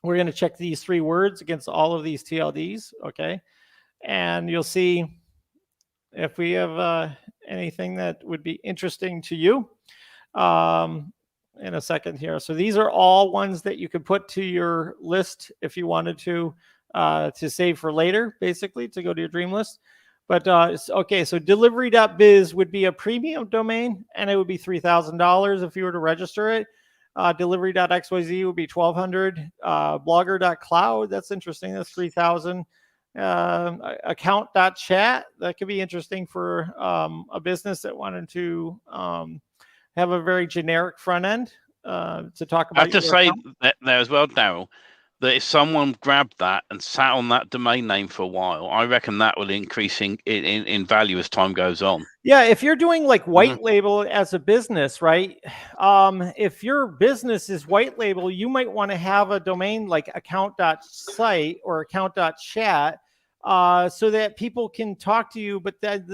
We're going to check these 3 words against all of these TLDs. Okay. And you'll see if we have anything that would be interesting to you in a second here. So these are all ones that you could put to your list if you wanted to save for later, basically, to go to your dream list. But okay, so delivery.biz would be a premium domain, and it would be $3,000 if you were to register it. Delivery.xyz would be $1,200. Blogger.cloud, that's interesting. That's $3,000. Account.chat, that could be interesting for a business that wanted to have a very generic front end to talk about. I have to say that there as well, Daryl, that if someone grabbed that and sat on that domain name for a while, I reckon that will increase in value as time goes on. Yeah, if you're doing like white label as a business, right? If your business is white label, you might want to have a domain like account.site or account.chat so that people can talk to you, but then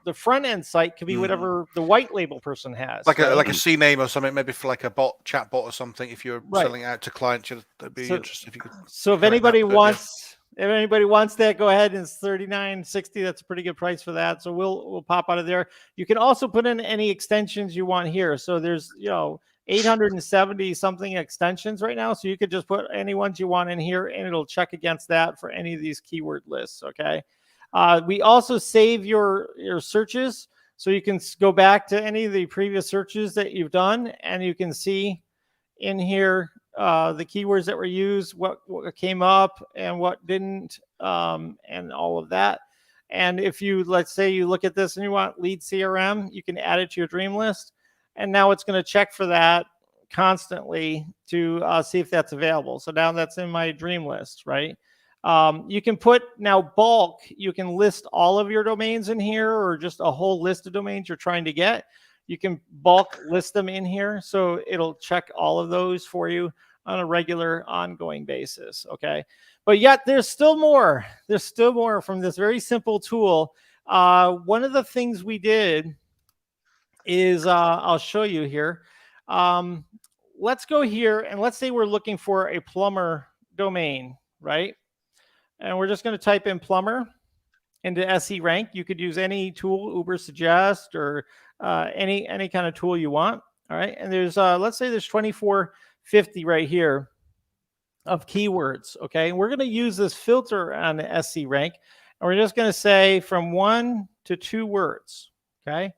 the front end site could be whatever the white label person has. Like a CNAME or something, maybe for like a chat bot or something. If you're selling out to clients, that'd be interesting if you could. So if anybody wants. If anybody wants that, go ahead. It's $39.60. That's a pretty good price for that. So we'll pop out of there. You can also put in any extensions you want here. So there's 870 something extensions right now. So you could just put any ones you want in here, and it'll check against that for any of these keyword lists. Okay. We also save your searches, so you can go back to any of the previous searches that you've done, and you can see in here the keywords that were used, what came up and what didn't, and all of that. And if you, let's say you look at this and you want lead CRM, you can add it to your dream list. And now it's going to check for that constantly to see if that's available. So now that's in my dream list, right? You can put now bulk, you can list all of your domains in here, or just a whole list of domains you're trying to get. You can bulk list them in here, so it'll check all of those for you on a regular ongoing basis. Okay. But yet there's still more. There's still more from this very simple tool. One of the things we did is I'll show you here. Let's go here, and let's say we're looking for a plumber domain, right? And we're just going to type in plumber into SE rank. You could use any tool, Uber Suggest, or any kind of tool you want. All right. And there's let's say there's 2450 right here of keywords. Okay. And we're going to use this filter on the SE rank, and we're just going to say from 1 to 2 words. Okay.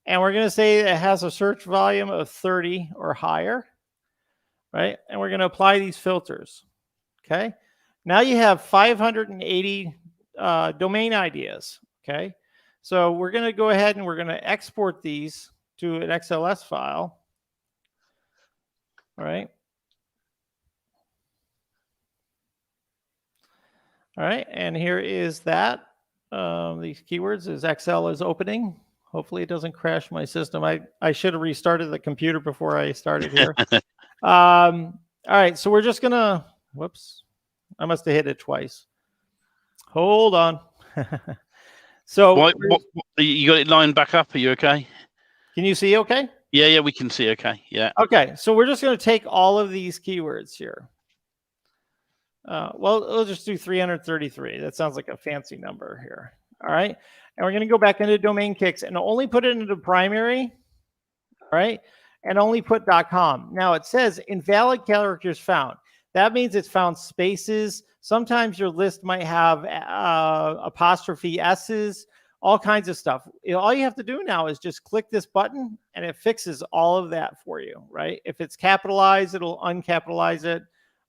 And we're going to say it has a search volume of 30 or higher. Right. And we're going to apply these filters. Okay. Now you have 580 domain ideas. Okay. So we're going to go ahead and we're going to export these to an XLS file. All right. All right. And here is that. These keywords as Excel is opening. Hopefully it doesn't crash my system. I should have restarted the computer before I started here. All right. So we're just going to, whoops, I must have hit it twice. Hold on. So you got it lined back up? Are you okay? Can you see okay? Yeah, we can see okay. Yeah. Okay, so we're just going to take all of these keywords here. Well, we'll just do 333. That sounds like a fancy number here. All right, and we're going to go back into domain kicks and only put it into primary. All right, and only put .com. Now it says invalid characters found. That means it's found spaces. Sometimes your list might have apostrophe S's, all kinds of stuff. All you have to do now is just click this button, and it fixes all of that for you, right? If it's capitalized, it'll uncapitalize it,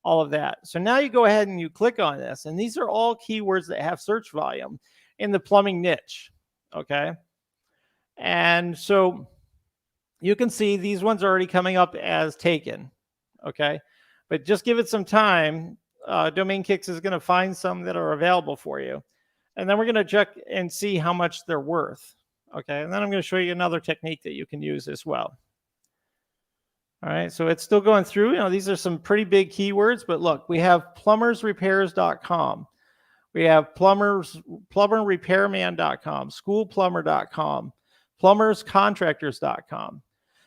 all of that. So now you go ahead and you click on this, and these are all keywords that have search volume in the plumbing niche, okay? And so you can see these ones are already coming up as taken, okay? But just give it some time. Domain Kicks is going to find some that are available for you. And then we're going to check and see how much they're worth. Okay. And then I'm going to show you another technique that you can use as well. All right. So it's still going through. These are some pretty big keywords, but look, we have plumbersrepairs.com. We have plumberrepairman.com, schoolplumber.com, plumberscontractors.com.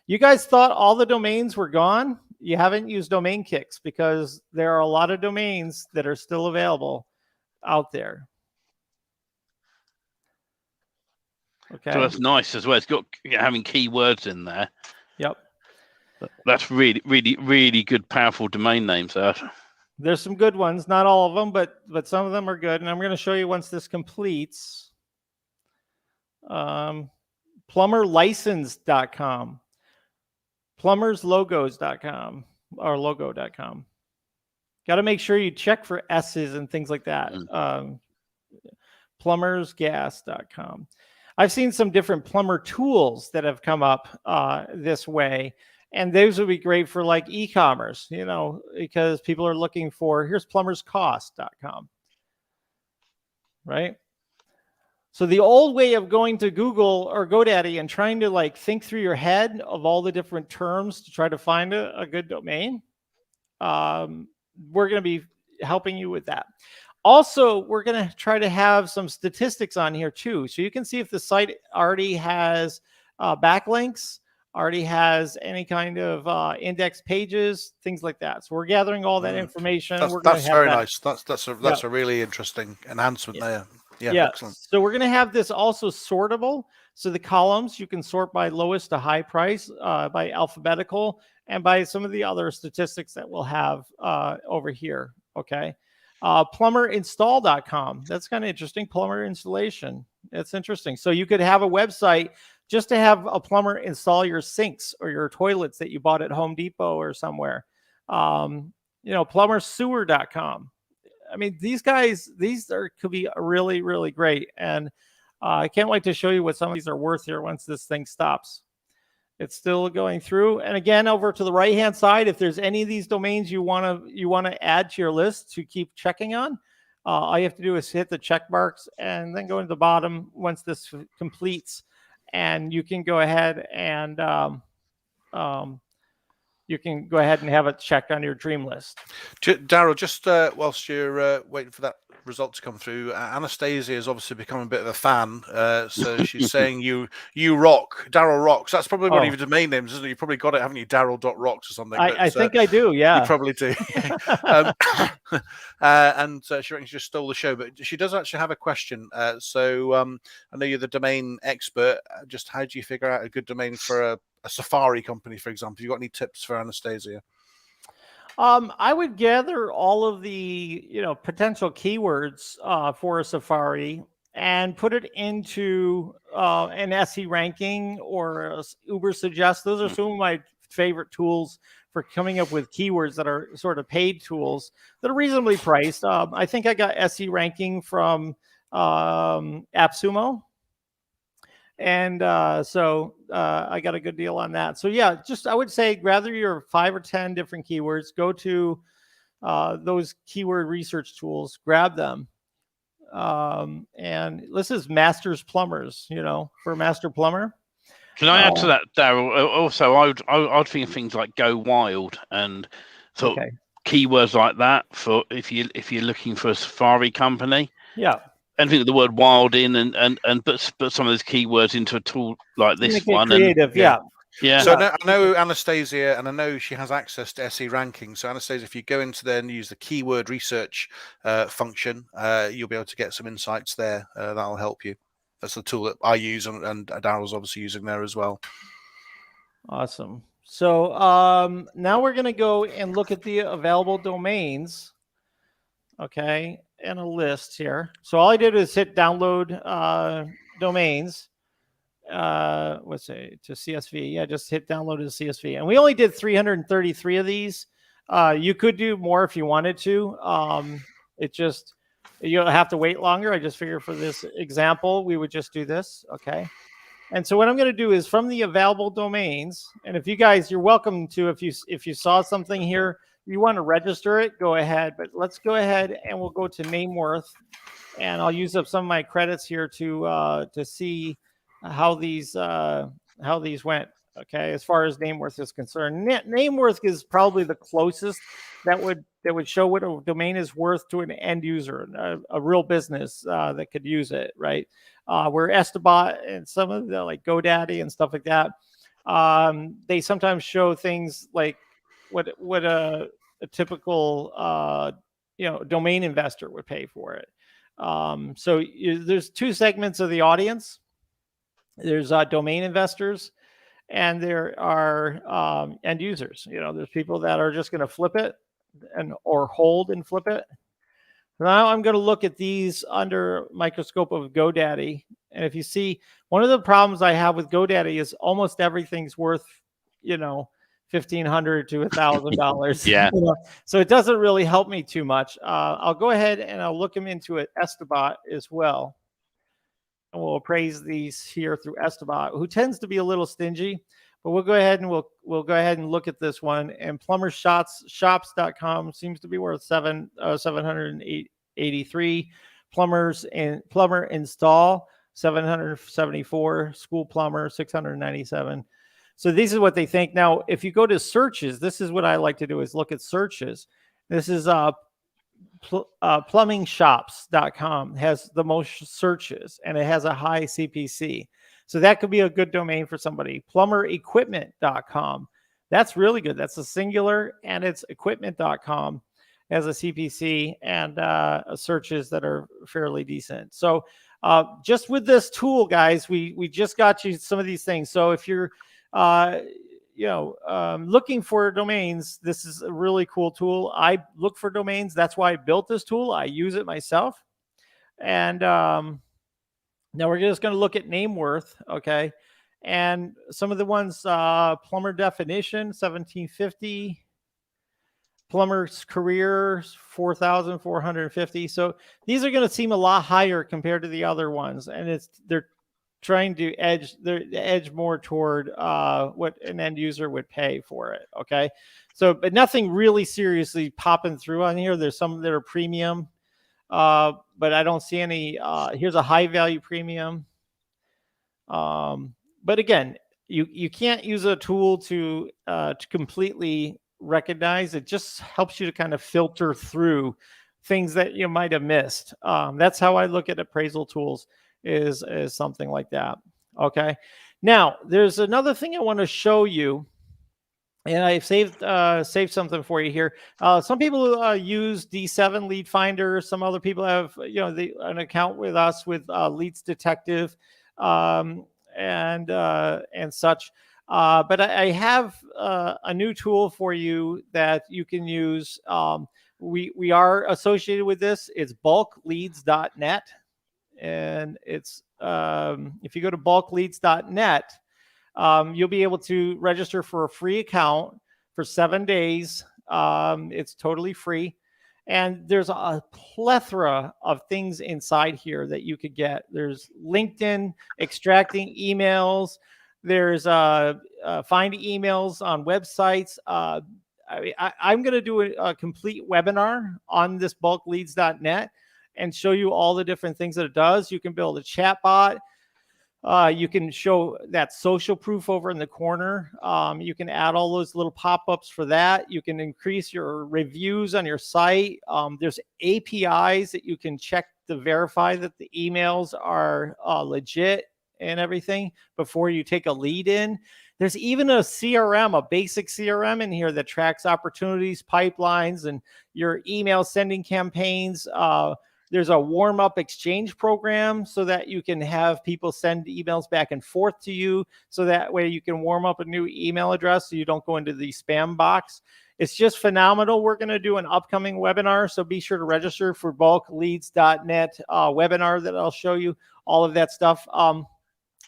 You guys thought all the domains were gone? You haven't used Domain Kicks because there are a lot of domains that are still available out there. Okay. So that's nice as well. It's got having keywords in there. Yep. That's really, really, really good, powerful domain names. There's some good ones, not all of them, but some of them are good. And I'm going to show you once this completes. Plumberlicense.com, plumberslogos.com, or logo.com. Got to make sure you check for S's and things like that. Plumbersgas.com. I've seen some different plumber tools that have come up this way. And those would be great for like e-commerce, because people are looking for, here's plumberscost.com. Right? So the old way of going to Google or GoDaddy and trying to like think through your head of all the different terms to try to find a good domain, we're going to be helping you with that. Also, we're going to try to have some statistics on here too. So you can see if the site already has backlinks, already has any kind of index pages, things like that. So we're gathering all that information. That's very nice. That's a really interesting enhancement there. Yeah, excellent. So we're going to have this also sortable. So the columns you can sort by lowest to high price, by alphabetical, and by some of the other statistics that we'll have over here. Okay. Plumberinstall.com. That's kind of interesting. Plumber installation. That's interesting. So you could have a website just to have a plumber install your sinks or your toilets that you bought at Home Depot or somewhere. Plumbersewer.com. I mean, these could be really, really great. And I can't wait to show you what some of these are worth here once this thing stops. It's still going through. And again, over to the right-hand side, if there's any of these domains you want to add to your list to keep checking on, all you have to do is hit the check marks and then go to the bottom once this completes. And you can go ahead and have it checked on your dream list. Daryl, just whilst you're waiting for that result to come through, Anastasia has obviously become a bit of a fan. So she's saying you rock, Daryl rocks. That's probably one of your domain names, isn't it? You probably got it, haven't you? Daryl.rocks or something. I think I do, yeah. You probably do. And she reckons you just stole the show, but she does actually have a question. So I know you're the domain expert. Just how do you figure out a good domain for a Safari company, for example? You got any tips for Anastasia? I would gather all of the potential keywords for a Safari and put it into an SE ranking or Uber Suggest. Those are some of my favorite tools for coming up with keywords that are sort of paid tools that are reasonably priced. I think I got SE ranking from AppSumo. And so I got a good deal on that. So yeah, I would say gather your 5 or 10 different keywords, go to those keyword research tools, grab them. And this is Masters Plumbers, for Master Plumber. Can I add to that, Daryl? Also, I'd think of things like Go Wild and sort of keywords like that for if you're looking for a Safari company. Yeah. And think of the word wild in and put some of those keywords into a tool like this one. Creative, yeah. So I know Anastasia, and I know she has access to SE ranking. So Anastasia, if you go into there and use the keyword research function, you'll be able to get some insights there. That'll help you. That's the tool that I use, and Daryl's obviously using there as well. Awesome. So now we're going to go and look at the available domains. Okay. And a list here. So all I did is hit download domains. Let's say to CSV. Yeah, just hit download to CSV. And we only did 333 of these. You could do more if you wanted to. You don't have to wait longer. I just figured for this example, we would just do this. Okay. And so what I'm going to do is from the available domains, and if you guys, you're welcome to, if you saw something here, you want to register it, go ahead. But let's go ahead and we'll go to Nameworth, and I'll use up some of my credits here to see how these went. Okay, as far as Nameworth is concerned, Nameworth is probably the closest that would show what a domain is worth to an end user, a real business that could use it, right? Where Establishment and some of the like GoDaddy and stuff like that, they sometimes show things like what a typical domain investor would pay for it. So there's two segments of the audience. There's domain investors, and there are end users. There's people that are just going to flip it or hold and flip it. Now I'm going to look at these under microscope of GoDaddy. And if you see, one of the problems I have with GoDaddy is almost everything's worth, $1,500 to $1,000. Yeah. So it doesn't really help me too much. I'll go ahead and I'll look them into it, Ifttt as well. And we'll appraise these here through Ifttt, who tends to be a little stingy. But we'll go ahead and we'll go ahead and look at this one. And plumbershops.com seems to be worth 783. Plumber install 774. School plumber 697. So these are what they think. Now, if you go to searches, this is what I like to do is look at searches. This is plumbingshops.com has the most searches, and it has a high CPC. So that could be a good domain for somebody. Plumberequipment.com. That's really good. That's a singular, and it's equipment.com has a CPC and searches that are fairly decent. So just with this tool, guys, we just got you some of these things. So if you're looking for domains, this is a really cool tool. I look for domains. That's why I built this tool. I use it myself. And now we're just going to look at name worth, okay? And some of the ones, plumber definition, 1750. Plumber's career, 4,450. So these are going to seem a lot higher compared to the other ones. And they're trying to edge more toward what an end user would pay for it, okay? So, but nothing really seriously popping through on here. There's some that are premium. But I don't see any. Here's a high value premium. But again, you can't use a tool to completely recognize. It just helps you to kind of filter through things that you might have missed. That's how I look at appraisal tools, is something like that. Okay. Now there's another thing I want to show you. And I've saved something for you here. Some people use D7 Lead Finder. Some other people have, an account with us with Leads Detective and such. But I have a new tool for you that you can use. We are associated with this. It's bulkleads.net, and it's if you go to bulkleads.net. You'll be able to register for a free account for 7 days. It's totally free. And there's a plethora of things inside here that you could get. There's LinkedIn, extracting emails. There's find emails on websites. I'm going to do a complete webinar on this bulkleads.net and show you all the different things that it does. You can build a chat bot. You can show that social proof over in the corner. You can add all those little pop-ups for that. You can increase your reviews on your site. There's APIs that you can check to verify that the emails are legit and everything before you take a lead in. There's even a CRM, a basic CRM in here that tracks opportunities, pipelines, and your email sending campaigns. There's a warm-up exchange program so that you can have people send emails back and forth to you, so that way you can warm up a new email address so you don't go into the spam box. It's just phenomenal. We're going to do an upcoming webinar, so be sure to register for bulkleads.net webinar that I'll show you all of that stuff.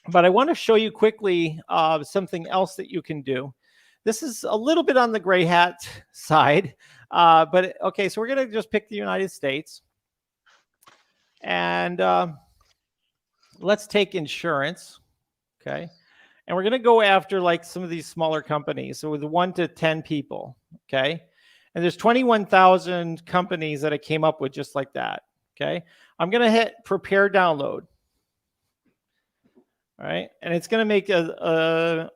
But I want to show you quickly something else that you can do. This is a little bit on the gray hat side, but okay, so we're going to just pick the United States. And let's take insurance, okay? And we're going to go after like some of these smaller companies, so with 1 to 10 people, okay? And there's 21,000 companies that I came up with just like that, okay? I'm going to hit prepare download, all right? And it's going to make a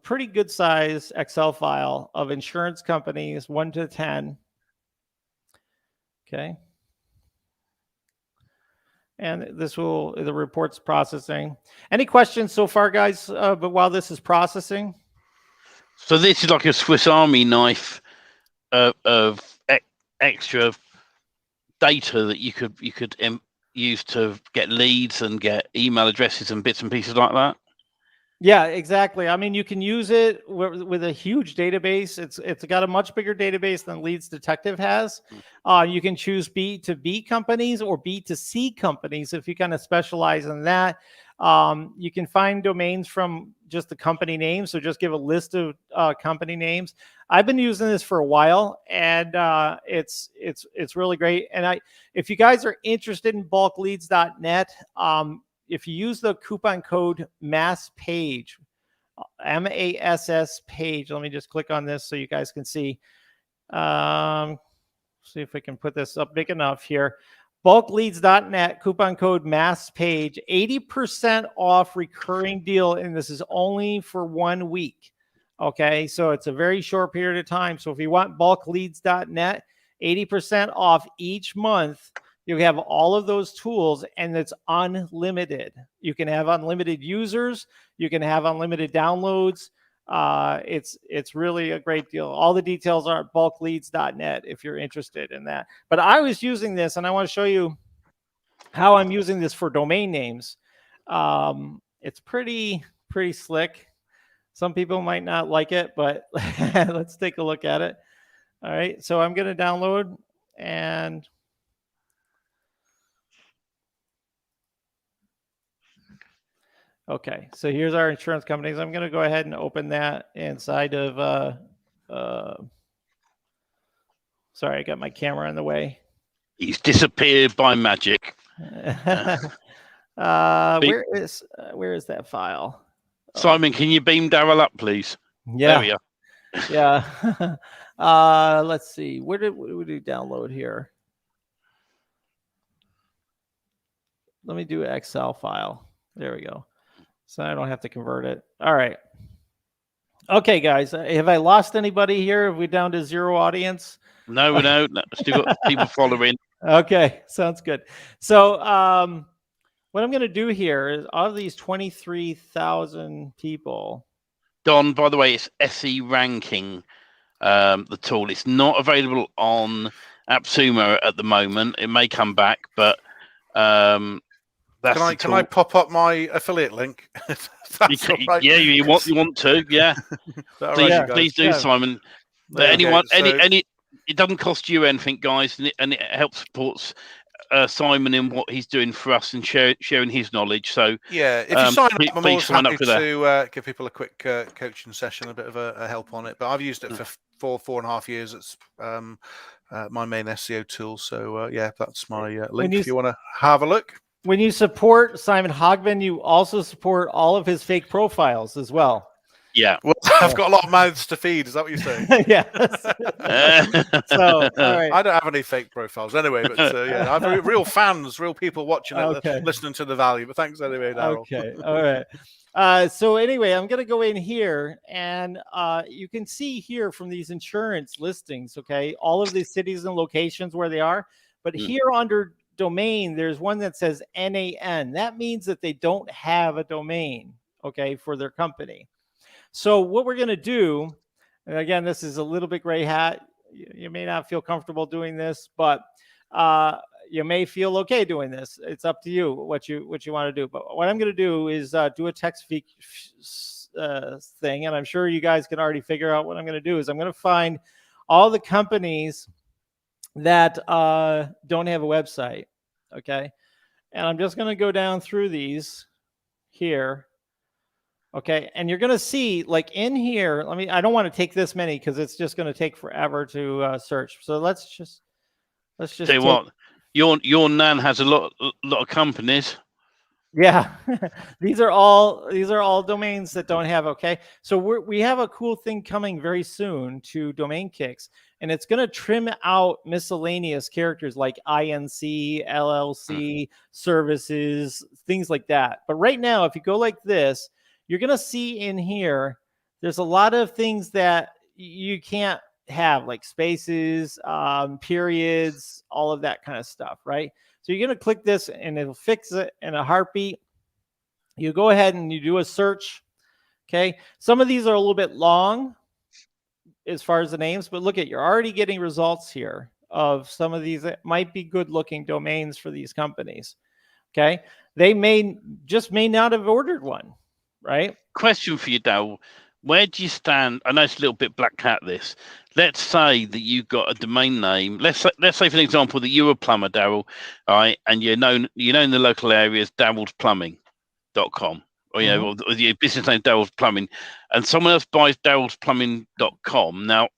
pretty good size Excel file of insurance companies, 1 to 10, okay? And the report's processing. Any questions so far, guys? But while this is processing, so this is like a Swiss Army knife of extra data that you could use to get leads and get email addresses and bits and pieces like that. Yeah, exactly. I mean, you can use it with a huge database. It's got a much bigger database than Leads Detective has. You can choose B2B companies or B2C companies if you kind of specialize in that. You can find domains from just the company name. So just give a list of company names. I've been using this for a while, and it's really great. And if you guys are interested in bulkleads.net, if you use the coupon code MASSPAGE, MASS page, let me just click on this so you guys can see. See if we can put this up big enough here. Bulkleads.net, coupon code MASSPAGE, 80% off recurring deal, and this is only for 1 week. Okay, so it's a very short period of time. So if you want bulkleads.net, 80% off each month. You have all of those tools, and it's unlimited. You can have unlimited users. You can have unlimited downloads. It's really a great deal. All the details are at bulkleads.net if you're interested in that. But I was using this, and I want to show you how I'm using this for domain names. It's pretty slick. Some people might not like it, but let's take a look at it. All right, so I'm going to download, and okay, so here's our insurance companies. I'm going to go ahead and open that inside of, sorry, I got my camera in the way. He's disappeared by magic. Where is that file? Simon, can you beam Daryl up, please? Yeah. There we are. Yeah. Let's see. Where did we download here? Let me do an Excel file. There we go. So I don't have to convert it. All right. Okay, guys. Have I lost anybody here? Are we down to 0 audience? No. Still got people following. Okay, sounds good. So what I'm going to do here is, of these 23,000 people. Don, by the way, it's SE ranking, the tool. It's not available on AppSumo at the moment. It may come back, but that's can I pop up my affiliate link? Right. Yeah, you want to? Yeah. Please do, Simon. It doesn't cost you anything, guys, and it helps supports Simon in what he's doing for us and sharing his knowledge. So yeah, if you sign up, I'm always happy to give people a quick coaching session, a bit of a help on it. But I've used it for 4.5 years. It's my main SEO tool. So yeah, that's my link if you want to have a look. When you support Simon Hogben, you also support all of his fake profiles as well. Yeah. Well, I've got a lot of mouths to feed. Is that what you're saying? Yeah. So, all right. I don't have any fake profiles anyway, but yeah, I have real fans, real people watching it, listening to the value. But thanks anyway, Daryl. Okay. All right. So anyway, I'm going to go in here, and you can see here from these insurance listings, okay, all of these cities and locations where they are. But here under domain, there's one that says NAN. That means that they don't have a domain, okay, for their company. So what we're going to do, and again, this is a little bit gray hat. You may not feel comfortable doing this, but you may feel okay doing this. It's up to you what you want to do. But what I'm going to do is do a text thing, and I'm sure you guys can already figure out what I'm going to do. Is I'm going to find all the companies that don't have a website, okay? And I'm just going to go down through these here. Okay, and you're going to see, like in here, I don't want to take this many because it's just going to take forever to search. So let's just tell you what, your NAN has a lot of companies. Yeah. these are all domains that don't have, okay? So we have a cool thing coming very soon to Domain Kicks, and it's going to trim out miscellaneous characters like INC, LLC, services, things like that. But right now, if you go like this, you're going to see in here, there's a lot of things that you can't have, like spaces, periods, all of that kind of stuff, right? So you're going to click this, and it'll fix it in a heartbeat. You go ahead and you do a search, okay? Some of these are a little bit long as far as the names, but look at, you're already getting results here of some of these that might be good-looking domains for these companies, okay? They may not have ordered one. right? Question for you, Daryl. Where do you stand? I know it's a little bit black hat this. Let's say that you got a domain name. Let's say for an example that you're a plumber, Daryl, all right, and you're known in the local areas darylsplumbing.com, or or your business name Daryl's Plumbing, and someone else buys darylsplumbing.com. Now,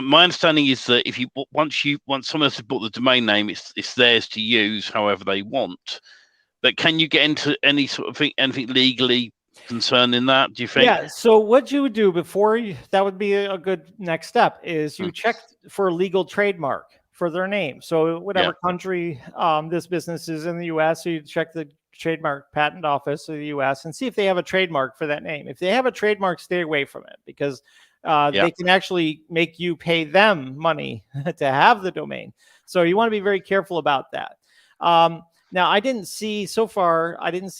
my understanding is that if once someone else has bought the domain name, it's theirs to use however they want. But can you get into any sort of anything legally concerning that, do you think? Yeah. So what you would do before that would be a good next step is you check for a legal trademark for their name. So whatever country this business is in the US, so you check the trademark patent office of the US and see if they have a trademark for that name. If they have a trademark, stay away from it, because they can actually make you pay them money to have the domain. So you want to be very careful about that. Now, I didn't see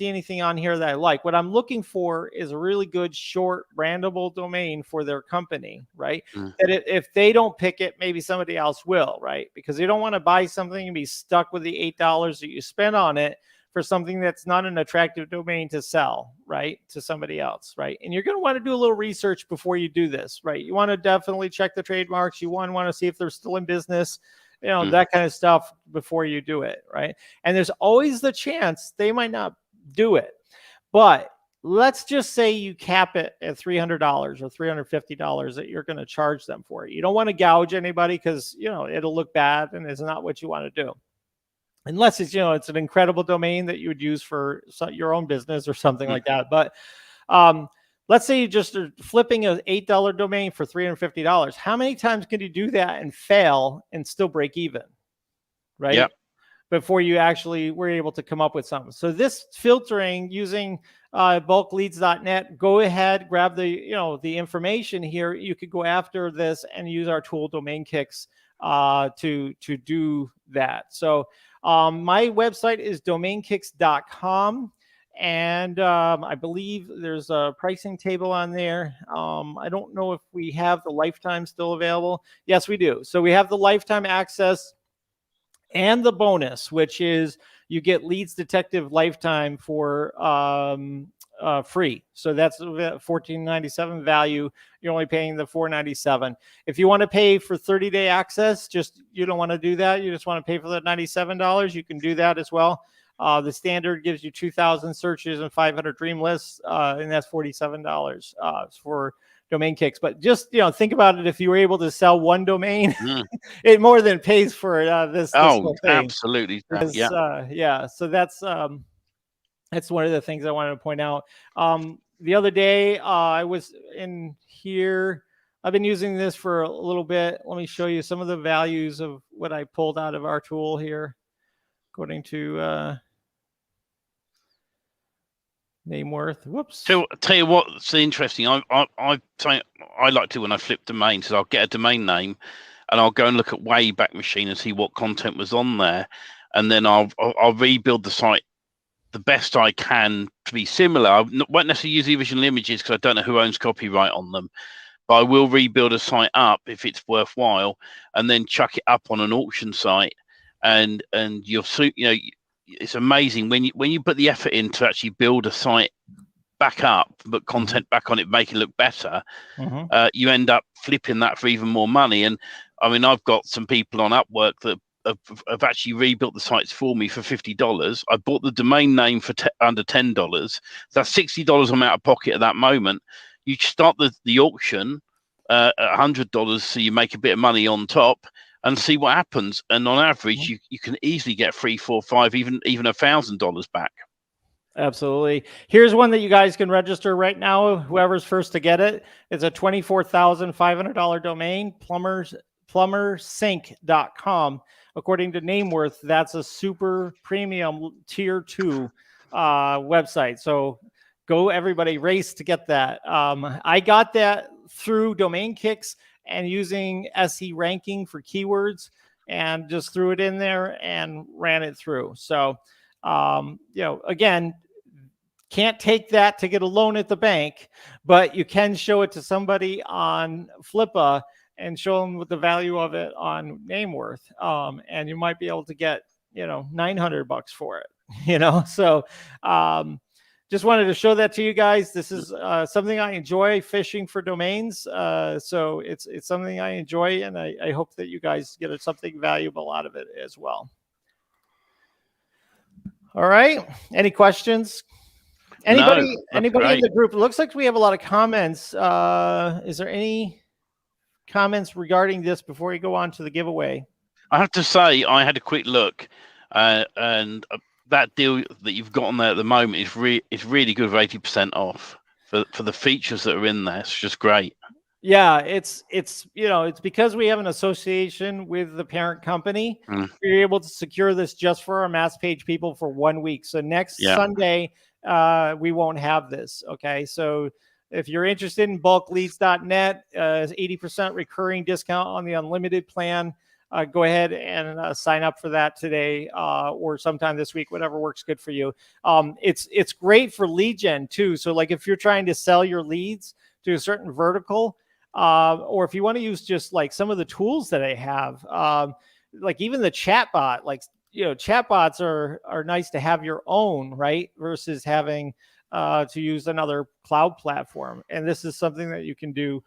anything on here that I like. What I'm looking for is a really good short brandable domain for their company, right? That if they don't pick it, maybe somebody else will, right? Because you don't want to buy something and be stuck with the $8 that you spent on it for something that's not an attractive domain to sell, right, to somebody else, right? And you're going to want to do a little research before you do this, right? You want to definitely check the trademarks. You want to see if they're still in business, that kind of stuff before you do it, right? And there's always the chance they might not do it. But let's just say you cap it at $300 or $350 that you're going to charge them for it. You don't want to gouge anybody, because, it'll look bad and it's not what you want to do. Unless it's, it's an incredible domain that you would use for your own business or something like that. But let's say you just are flipping an $8 domain for $350. How many times can you do that and fail and still break even, right? Yeah. Before you actually were able to come up with something. So this filtering using bulkleads.net, go ahead, grab the information here. You could go after this and use our tool Domain Kicks to do that. So my website is domainkicks.com. And I believe there's a pricing table on there. I don't know if we have the lifetime still available. Yes, we do. So we have the lifetime access and the bonus, which is you get Leads Detective Lifetime for free. So that's $14.97 value. You're only paying the $4.97. If you want to pay for 30-day access, you don't want to do that. You just want to pay for the $97. You can do that as well. The standard gives you 2,000 searches and 500 dream lists, and that's $47 for Domain Kicks. But just think about it. If you were able to sell one domain, it more than pays for this whole thing. Absolutely. Yeah. So that's one of the things I wanted to point out. The other day, I was in here. I've been using this for a little bit. Let me show you some of the values of what I pulled out of our tool here, according to Nameworth. Whoops. So I'll tell you what's interesting. I like to, when I flip domains, I'll get a domain name and I'll go and look at Wayback Machine and see what content was on there, and then I'll rebuild the site the best I can to be similar. I won't necessarily use the original images because I don't know who owns copyright on them, but I will rebuild a site up if it's worthwhile, and then chuck it up on an auction site, and you'll see, it's amazing when you put the effort in to actually build a site back up, but content back on it, make it look better. You end up flipping that for even more money. And I mean, I've got some people on Upwork that have actually rebuilt the sites for me for $50. I bought the domain name for under $10. That's $60 I'm out of pocket at that moment. You start the auction at $100, so you make a bit of money on top, and see what happens. And on average, you can easily get $3, $4, $5, even $1,000 back. Absolutely. Here's one that you guys can register right now. Whoever's first to get it, it's a $24,500 domain, plumbersync.com. According to Nameworth, that's a super premium tier 2 website. So go, everybody, race to get that. I got that through Domain Kicks and using SE ranking for keywords, and just threw it in there and ran it through. So, again, can't take that to get a loan at the bank, but you can show it to somebody on Flippa and show them what the value of it on Nameworth. And you might be able to get, $900 for it, so, just wanted to show that to you guys. This is something I enjoy, fishing for domains. So it's something I enjoy, and I hope that you guys get something valuable out of it as well. All right. Any questions? Anybody in the group? It looks like we have a lot of comments. Is there any comments regarding this before we go on to the giveaway? I have to say, I had a quick look, and that deal that you've got on there at the moment is really good, with 80% off for the features that are in there. It's just great. Yeah, it's because we have an association with the parent company. We're able to secure this just for our mass page people for 1 week. So next Sunday, we won't have this. Okay, so if you're interested in bulkleads.net, 80% recurring discount on the unlimited plan. Go ahead and sign up for that today or sometime this week, whatever works good for you. It's great for lead gen too. So like if you're trying to sell your leads to a certain vertical, or if you want to use just like some of the tools that I have, like even the chatbot, like, chatbots are nice to have your own, right? Versus having to use another cloud platform. And this is something that you can do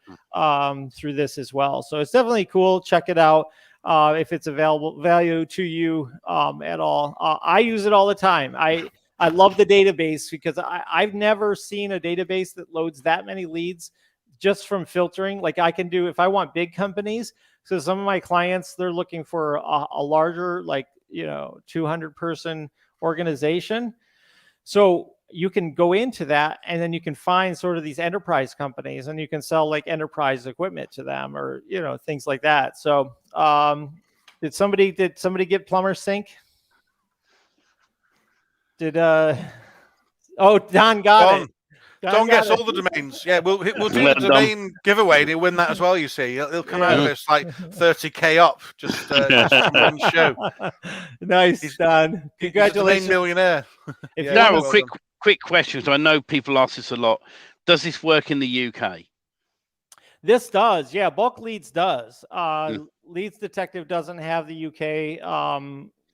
through this as well. So it's definitely cool. Check it out. If it's available value to you at all. I use it all the time. I love the database because I've never seen a database that loads that many leads just from filtering. Like I can do, if I want big companies. So some of my clients, they're looking for a larger, like, 200 person organization. So you can go into that and then you can find sort of these enterprise companies and you can sell like enterprise equipment to them or, things like that. So did somebody get plumber sink? Don got it. Don gets all the domains. Yeah, we'll do the domain giveaway and he'll win that as well, you see. He'll come out of this like 30K up just from one show. Nice, Don. Congratulations. He's a domain millionaire. Daryl, quick question. So I know people ask this a lot. Does this work in the UK? This does. Yeah, Bulk Leads does. Leads Detective doesn't have the UK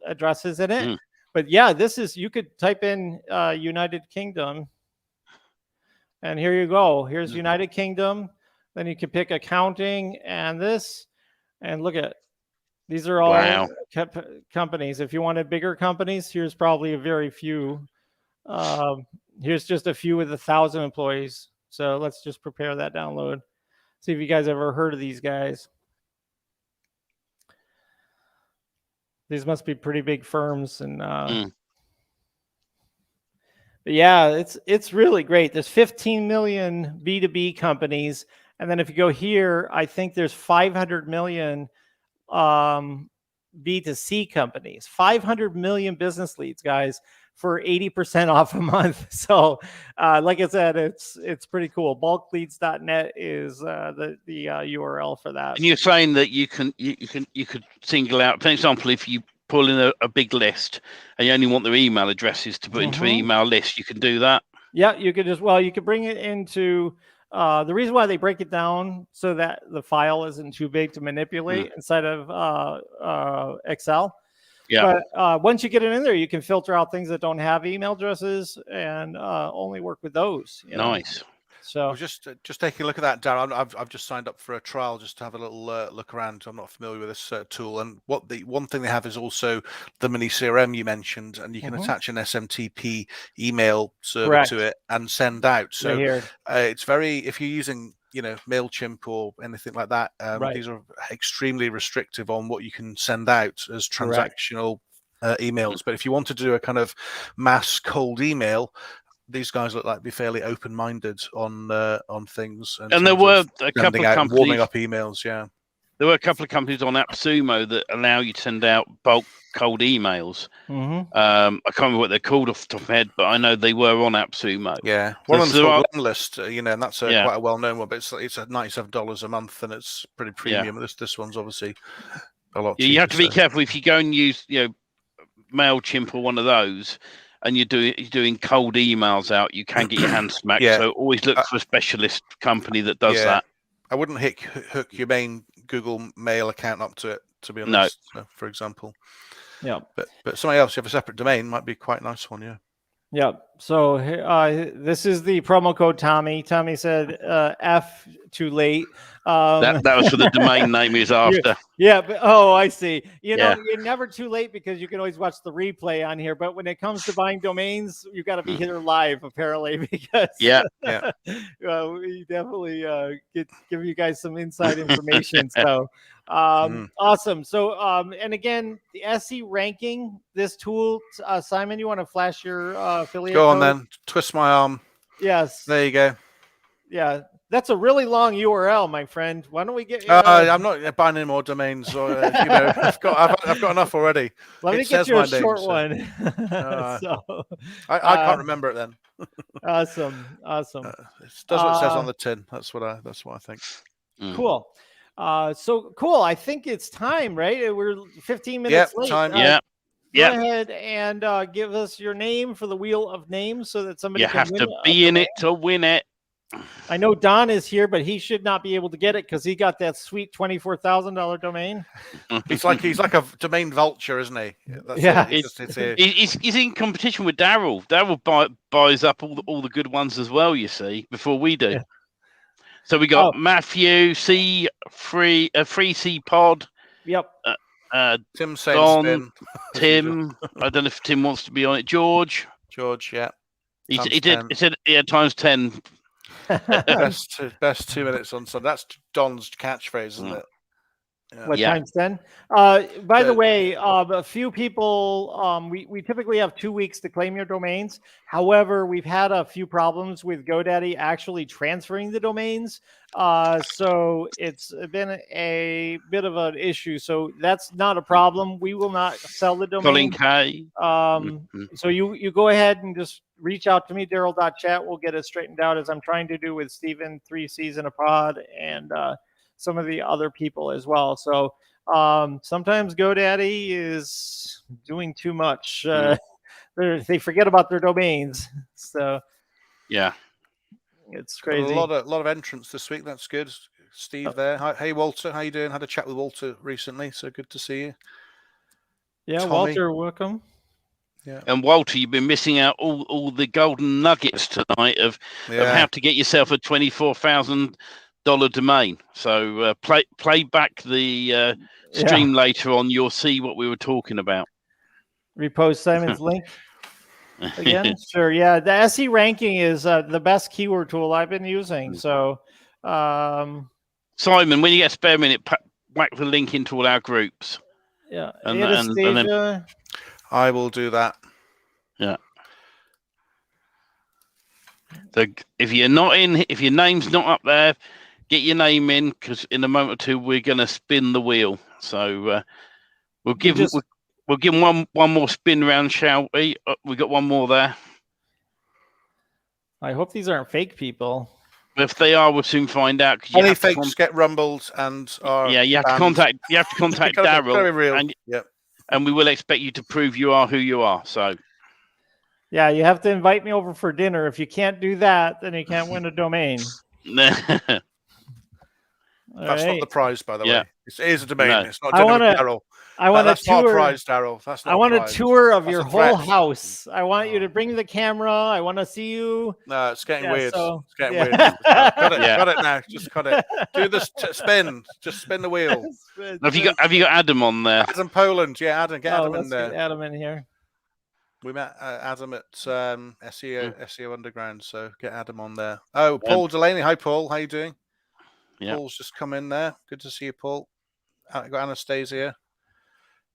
addresses in it. But yeah, you could type in United Kingdom. And here you go. Here's United Kingdom. Then you can pick accounting and this. And look at, these are all companies. If you wanted bigger companies, here's probably a very few. Here's just a few with 1,000 employees. So let's just prepare that download. See if you guys ever heard of these guys. These must be pretty big firms. And but yeah, it's really great. There's 15 million B2B companies. And then if you go here, I think there's 500 million B2C companies, 500 million business leads, guys, for 80% off a month. So like I said, it's pretty cool. Bulkleads.net is the URL for that. And you're saying that you could single out, for example, if you pull in a big list and you only want their email addresses to put into an email list, you can do that. Yeah, you could you could bring it into the reason why they break it down so that the file isn't too big to manipulate inside of Excel. Yeah. But once you get it in there, you can filter out things that don't have email addresses and only work with those. Nice. So I was just taking a look at that, Daryl. I've just signed up for a trial just to have a little look around. I'm not familiar with this tool, and the one thing they have is also the mini CRM you mentioned, and you can attach an SMTP email server to it and send out. So it's very, if you're using MailChimp or anything like that, these are extremely restrictive on what you can send out as transactional emails. But if you want to do a kind of mass cold email, these guys look like to be fairly open-minded on things. And there were a couple of companies warming up emails. Yeah, there were a couple of companies on AppSumo that allow you to send out bulk cold emails. I can't remember what they're called off the top of my head, but I know they were on AppSumo. Yeah, one of them's called Landlist, and that's quite a well-known one. But it's at $97 a month, and it's pretty premium. This one's obviously a lot cheaper. You have to be careful if you go and use MailChimp or one of those, and you're doing cold emails out, you can get your hands smacked. So always look for a specialist company that does that. I wouldn't hook your main Google Mail account up to it, to be honest. For example. Yeah. But somebody else, you have a separate domain, might be quite a nice one. Yeah. Yeah. So this is the promo code Tommy. Tommy said F too late. That was for the domain name he's after. Yeah, but I see. You know, Yeah. you're never too late because you can always watch the replay on here. But when it comes to buying domains, you got to be here live apparently because we definitely give you guys some inside information. So awesome. So and again, the SE ranking, this tool, Simon, you want to flash your affiliate Go on code? then. Twist my arm. Yes. There you go. Yeah, that's a really long URL, my friend. Why don't we get? I'm not buying any more domains. Or, I've got enough already. Let me get you a short one. I can't remember it then. Awesome. It does what it says on the tin. That's what I think. Cool. So cool. I think it's time, right? We're 15 minutes late. Time. Go ahead and give us your name for the wheel of names so that somebody can win. You have to be in it to win it. I know Don is here, but he should not be able to get it because he got that sweet $24,000 domain. He's like a domain vulture, isn't he? He's in competition with Daryl. Daryl buys up all the good ones as well. You see, before we do. Yeah. So we got Matthew free C Pod. Yep. Tim Don, Tim. I don't know if Tim wants to be on it. George, yeah. He said times 10. best 2 minutes on Sunday. That's Don's catchphrase, isn't it? What times 10? By the way, a few people, we typically have 2 weeks to claim your domains. However, we've had a few problems with GoDaddy actually transferring the domains. So it's been a bit of an issue. So that's not a problem. We will not sell the domain. So you go ahead and just reach out to me, Daryl.chat. We'll get it straightened out as I'm trying to do with Steven, 3 C's in a Pod, and some of the other people as well. So sometimes GoDaddy is doing too much. They forget about their domains. So it's crazy. A lot of entrants this week. That's good. Steve there. Hey Walter, how you doing? Had a chat with Walter recently, so good to see you. Yeah, Tommy. Walter, welcome. Yeah. And Walter, you've been missing out all the golden nuggets tonight of how to get yourself a $24,000 domain. So play back the stream later on. You'll see what we were talking about. Repost Simon's link again. Sure. Yeah, the SE ranking is the best keyword tool I've been using. So, Simon, when you get a spare minute, whack the link into all our groups. Yeah, and then I will do that. Yeah. So if you're not in, if your name's not up there, get your name in, because in a moment or two we're going to spin the wheel. So we'll give him one more spin round, shall we? We got one more there. I hope these aren't fake people. If they are, we'll soon find out. Any fakes get rumbled and are you have to contact Daryl, and we will expect you to prove you are who you are. So yeah, you have to invite me over for dinner. If you can't do that, then you can't win a domain. That's not the prize, by the way. It is a domain. No. It's not dinner with Daryl. That's not a prize, Daryl. That's not. I want a tour of your whole house. I want you to bring the camera. I want to see you. No, it's getting weird. It's getting weird. Cut it now. Just cut it. Do this spin. Just spin the wheel. Have you got Adam on there? Adam Poland. Yeah, Adam. Get Adam in there. Get Adam in here. We met Adam at SEO Underground, so get Adam on there. Oh, Paul Delaney. Hi, Paul. How you doing? Yeah. Paul's just come in there. Good to see you, Paul. I got Anastasia.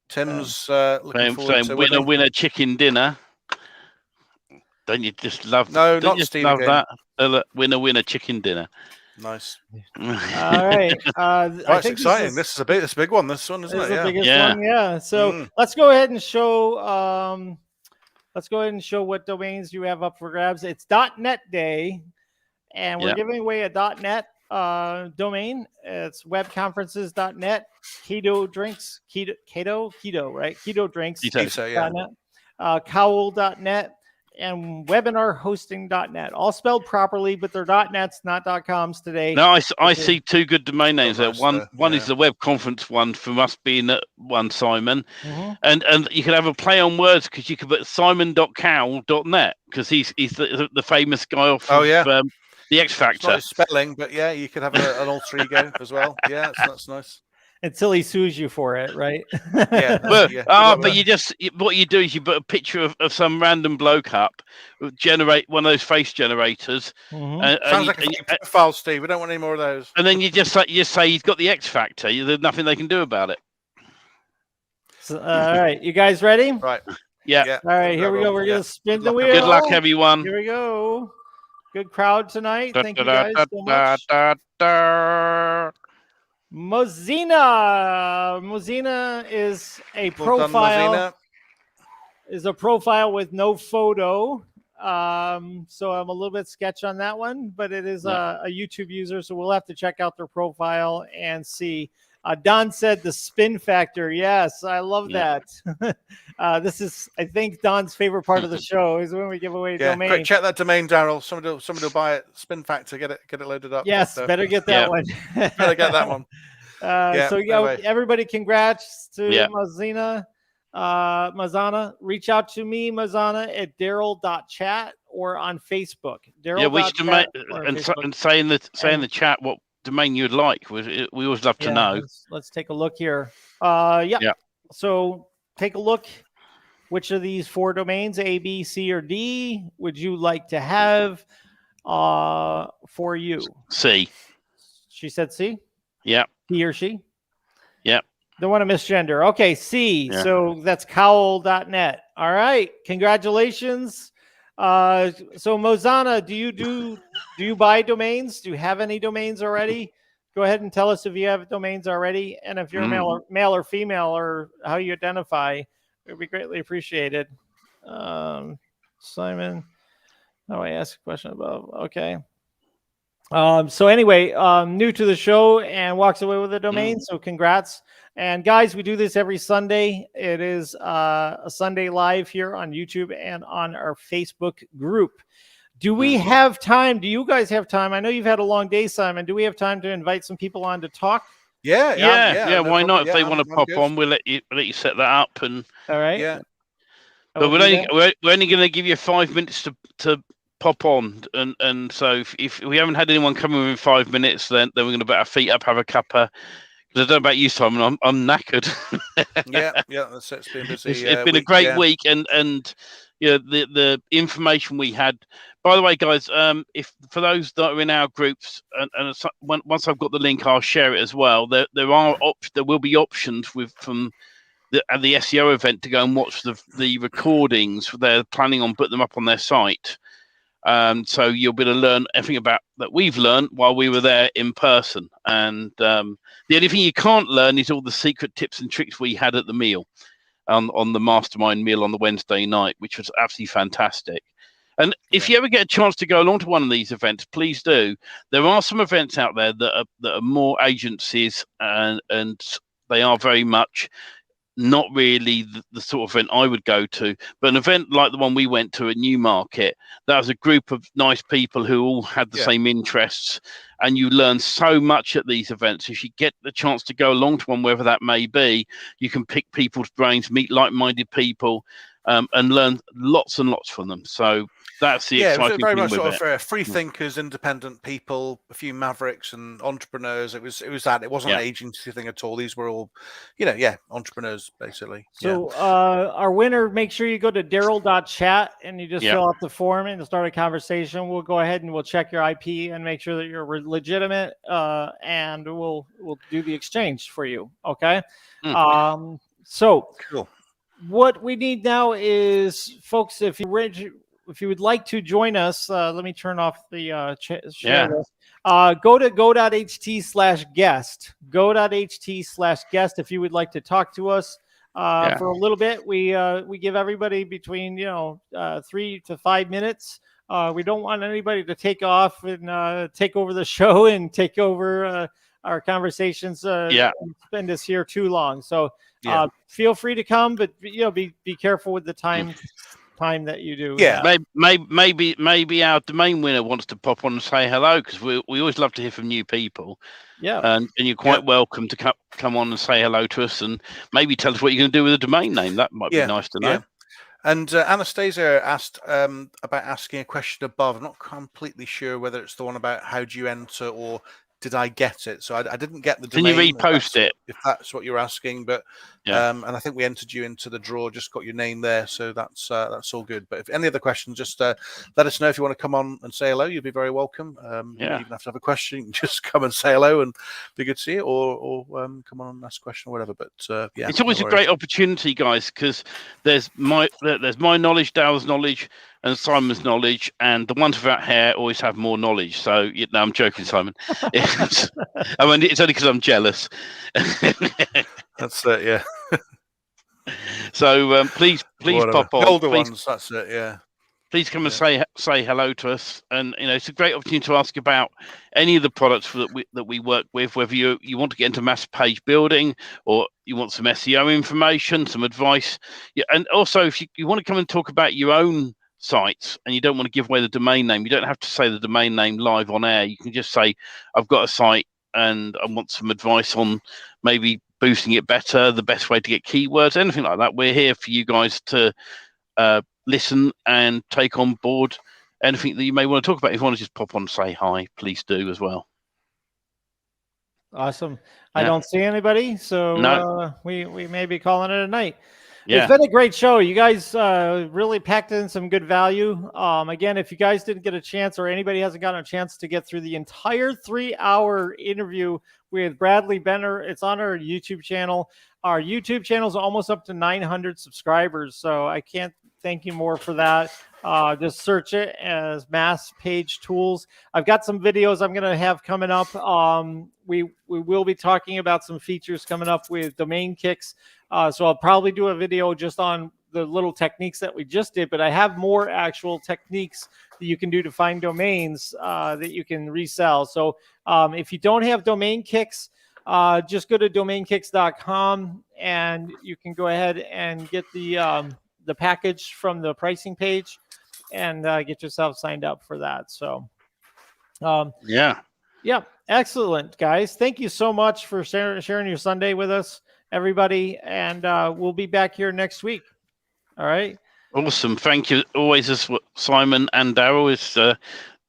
Tim's looking forward to winner chicken dinner. Don't you just love? No, not Steve. Love that winner chicken dinner. Nice. All right. That's exciting. This is a big one. This one, isn't it? The biggest one. Yeah. So let's go ahead and show. Let's go ahead and show what domains you have up for grabs. It's .net day, and we're giving away a .net domain. It's webconferences.net, keto drinks, keto, right? Keto drinks, keto, .net, cowl.net, and webinarhosting.net, all spelled properly, but they're .nets, not .coms today. No, I see two good domain names there. Nice One is the web conference one from us being at one, Simon, Mm-hmm. and you could have a play on words because you could put simon.cowell.net because he's the famous guy off the X Factor. It's not his spelling, but yeah, you could have an alter ego as well. Yeah, that's nice. Until he sues you for it, right? Yeah. But But what you do is you put a picture of some random bloke up, generate one of those face generators. Mm-hmm. Sounds like a fake profile, Steve. We don't want any more of those. And then you just say he's got the X Factor. There's nothing they can do about it. So, all right, you guys ready? Right. Yeah. All right, here we go. We're gonna spin the wheel. Good luck, everyone. Here we go. Good crowd tonight. Thank you guys so much. Mozina is a profile. Is a profile with no photo. So I'm a little bit sketch on that one, but it is a YouTube user, so we'll have to check out their profile and see. Don said the spin factor. Yes, I love that. This is, I think, Don's favorite part of the show is when we give away a domain. Quick, check that domain, Daryl. Somebody will buy it. Spin factor, get it loaded up. Yes, so. better get that one. Better get that one. Everybody, congrats to Mazana. Reach out to me, Mazana, at Daryl.chat or on Facebook. Daryl. Which domain? And say in the chat what domain you'd like. We always love to know. Let's take a look here. So take a look. Which of these 4 domains, A, B, C, or D, would you like to have for you? C. She said C? Yeah. He or she? Yeah. Don't want to misgender. Okay, C. Yeah. So that's cowell.net. All right. Congratulations. So Mozana, do you buy domains? Do you have any domains already? Go ahead and tell us if you have domains already, and if you're male or female, or how you identify. It would be greatly appreciated. Simon, how I ask a question above? Okay. So anyway, new to the show and walks away with a domain. So congrats. And guys, we do this every Sunday. It is a Sunday live here on YouTube and on our Facebook group. Do we have time? Do you guys have time? I know you've had a long day, Simon. Do we have time to invite some people on to talk? Yeah. Why not? If they want to pop on, we'll let you set that up. And all right. Yeah. But we're only going to give you 5 minutes to pop on, and so if we haven't had anyone come in within 5 minutes, then we're going to put our feet up, have a cuppa. Because I don't know about you, Simon, I'm knackered. That's it's been busy. It's been a great week, and the information we had. By the way, guys, if for those that are in our groups, and once I've got the link, I'll share it as well. There will be options from the SEO event to go and watch the recordings. They're planning on putting them up on their site. So you'll be able to learn everything about that we've learned while we were there in person. And the only thing you can't learn is all the secret tips and tricks we had at the meal, on the mastermind meal on the Wednesday night, which was absolutely fantastic. And if you ever get a chance to go along to one of these events, please do. There are some events out there that are more agencies, and they are very much not really the sort of event I would go to, but an event like the one we went to at Newmarket, that was a group of nice people who all had the same interests, and you learn so much at these events. If you get the chance to go along to one, wherever that may be, you can pick people's brains, meet like-minded people, and learn lots and lots from them. So that's the exciting thing. Very much with sort of free thinkers, independent people, a few mavericks and entrepreneurs. It was that. It wasn't an agency thing at all. These were all, entrepreneurs basically. So our winner, make sure you go to Daryl.chat and you just fill out the form and start a conversation. We'll go ahead and we'll check your IP and make sure that you're legitimate, and we'll do the exchange for you. Okay. So cool. What we need now is, folks, if you would like to join us, let me turn off the share list. Go to go.ht/guest. Go.ht/guest if you would like to talk to us for a little bit. We give everybody between 3 to 5 minutes. We don't want anybody to take off and take over the show and take over our conversations. And spend us here too long. So feel free to come, but be careful with the time time that you do. Yeah. Maybe our domain winner wants to pop on and say hello, because we always love to hear from new people. Yeah. And you're quite welcome to come on and say hello to us, and maybe tell us what you're going to do with the domain name. That might be nice to know. Yeah. And Anastasia asked about asking a question above. I'm not completely sure whether it's the one about how do you enter or did I get it. So I didn't get the domain. Can you repost it? If that's what you're asking. But and I think we entered you into the draw, just got your name there. So that's all good. But if any other questions, just let us know if you want to come on and say hello. You'll be very welcome. You don't even have to have a question. You can just come and say hello and be good to see you, or come on and ask a question or whatever. But it's always a great opportunity, guys, because there's my knowledge, Daryl's knowledge, and Simon's knowledge, and the ones without hair always have more knowledge. So no, I'm joking, Simon. It's only because I'm jealous. That's it, yeah. So please pop on. The older ones, that's it, yeah. Please come and say hello to us, and it's a great opportunity to ask about any of the products that we work with. Whether you want to get into mass page building, or you want some SEO information, some advice, and also if you want to come and talk about your own sites and you don't want to give away the domain name, you don't have to say the domain name live on air. You can just say, I've got a site and I want some advice on maybe boosting it better, the best way to get keywords, anything like that. We're here for you guys to listen and take on board anything that you may want to talk about. If you want to just pop on and say hi, please do as well. Awesome. I don't see anybody, so we may be calling it a night. Yeah. It's been a great show. You guys really packed in some good value. Again, if you guys didn't get a chance, or anybody hasn't gotten a chance to get through the entire 3-hour interview with Bradley Benner, it's on our YouTube channel. Our YouTube channel is almost up to 900 subscribers, so I can't thank you more for that. Just search it as Mass Page Tools. I've got some videos I'm going to have coming up. We will be talking about some features coming up with domain kicks. So I'll probably do a video just on the little techniques that we just did, but I have more actual techniques that you can do to find domains that you can resell. So if you don't have domain kicks, just go to domainkicks.com and you can go ahead and get the package from the pricing page and get yourself signed up for that. So yeah, excellent, guys. Thank you so much for sharing your Sunday with us, everybody, and we'll be back here next week. All right. Awesome. Thank you. Always, as Simon and Daryl, is a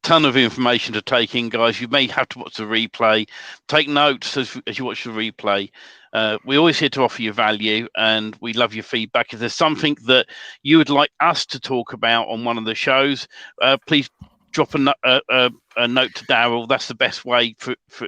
ton of information to take in, guys. You may have to watch the replay. Take notes as you watch the replay. We're always here to offer you value, and we love your feedback. If there's something that you would like us to talk about on one of the shows, please drop a note to Daryl. That's the best way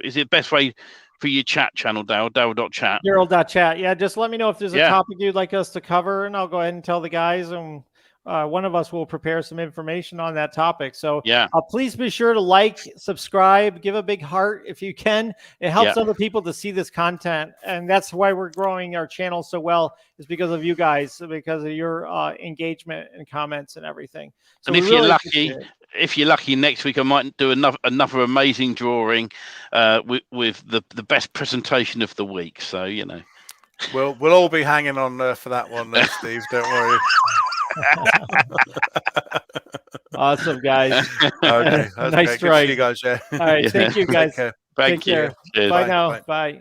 is it the best way for your chat channel, Daryl? Daryl.chat. Daryl.chat. Yeah, just let me know if there's a topic you'd like us to cover, and I'll go ahead and tell the guys, and one of us will prepare some information on that topic. So please be sure to like, subscribe, give a big heart if you can. It helps other people to see this content, and that's why we're growing our channel so well, is because of you guys, because of your engagement and comments and everything. So and if you're lucky, next week I might do another amazing drawing with the best presentation of the week. So we'll all be hanging on for that one, there, Steve. Don't worry. Awesome, guys. Okay, nice try. You guys, All right, thank you, guys. Take care. Bye now. Bye.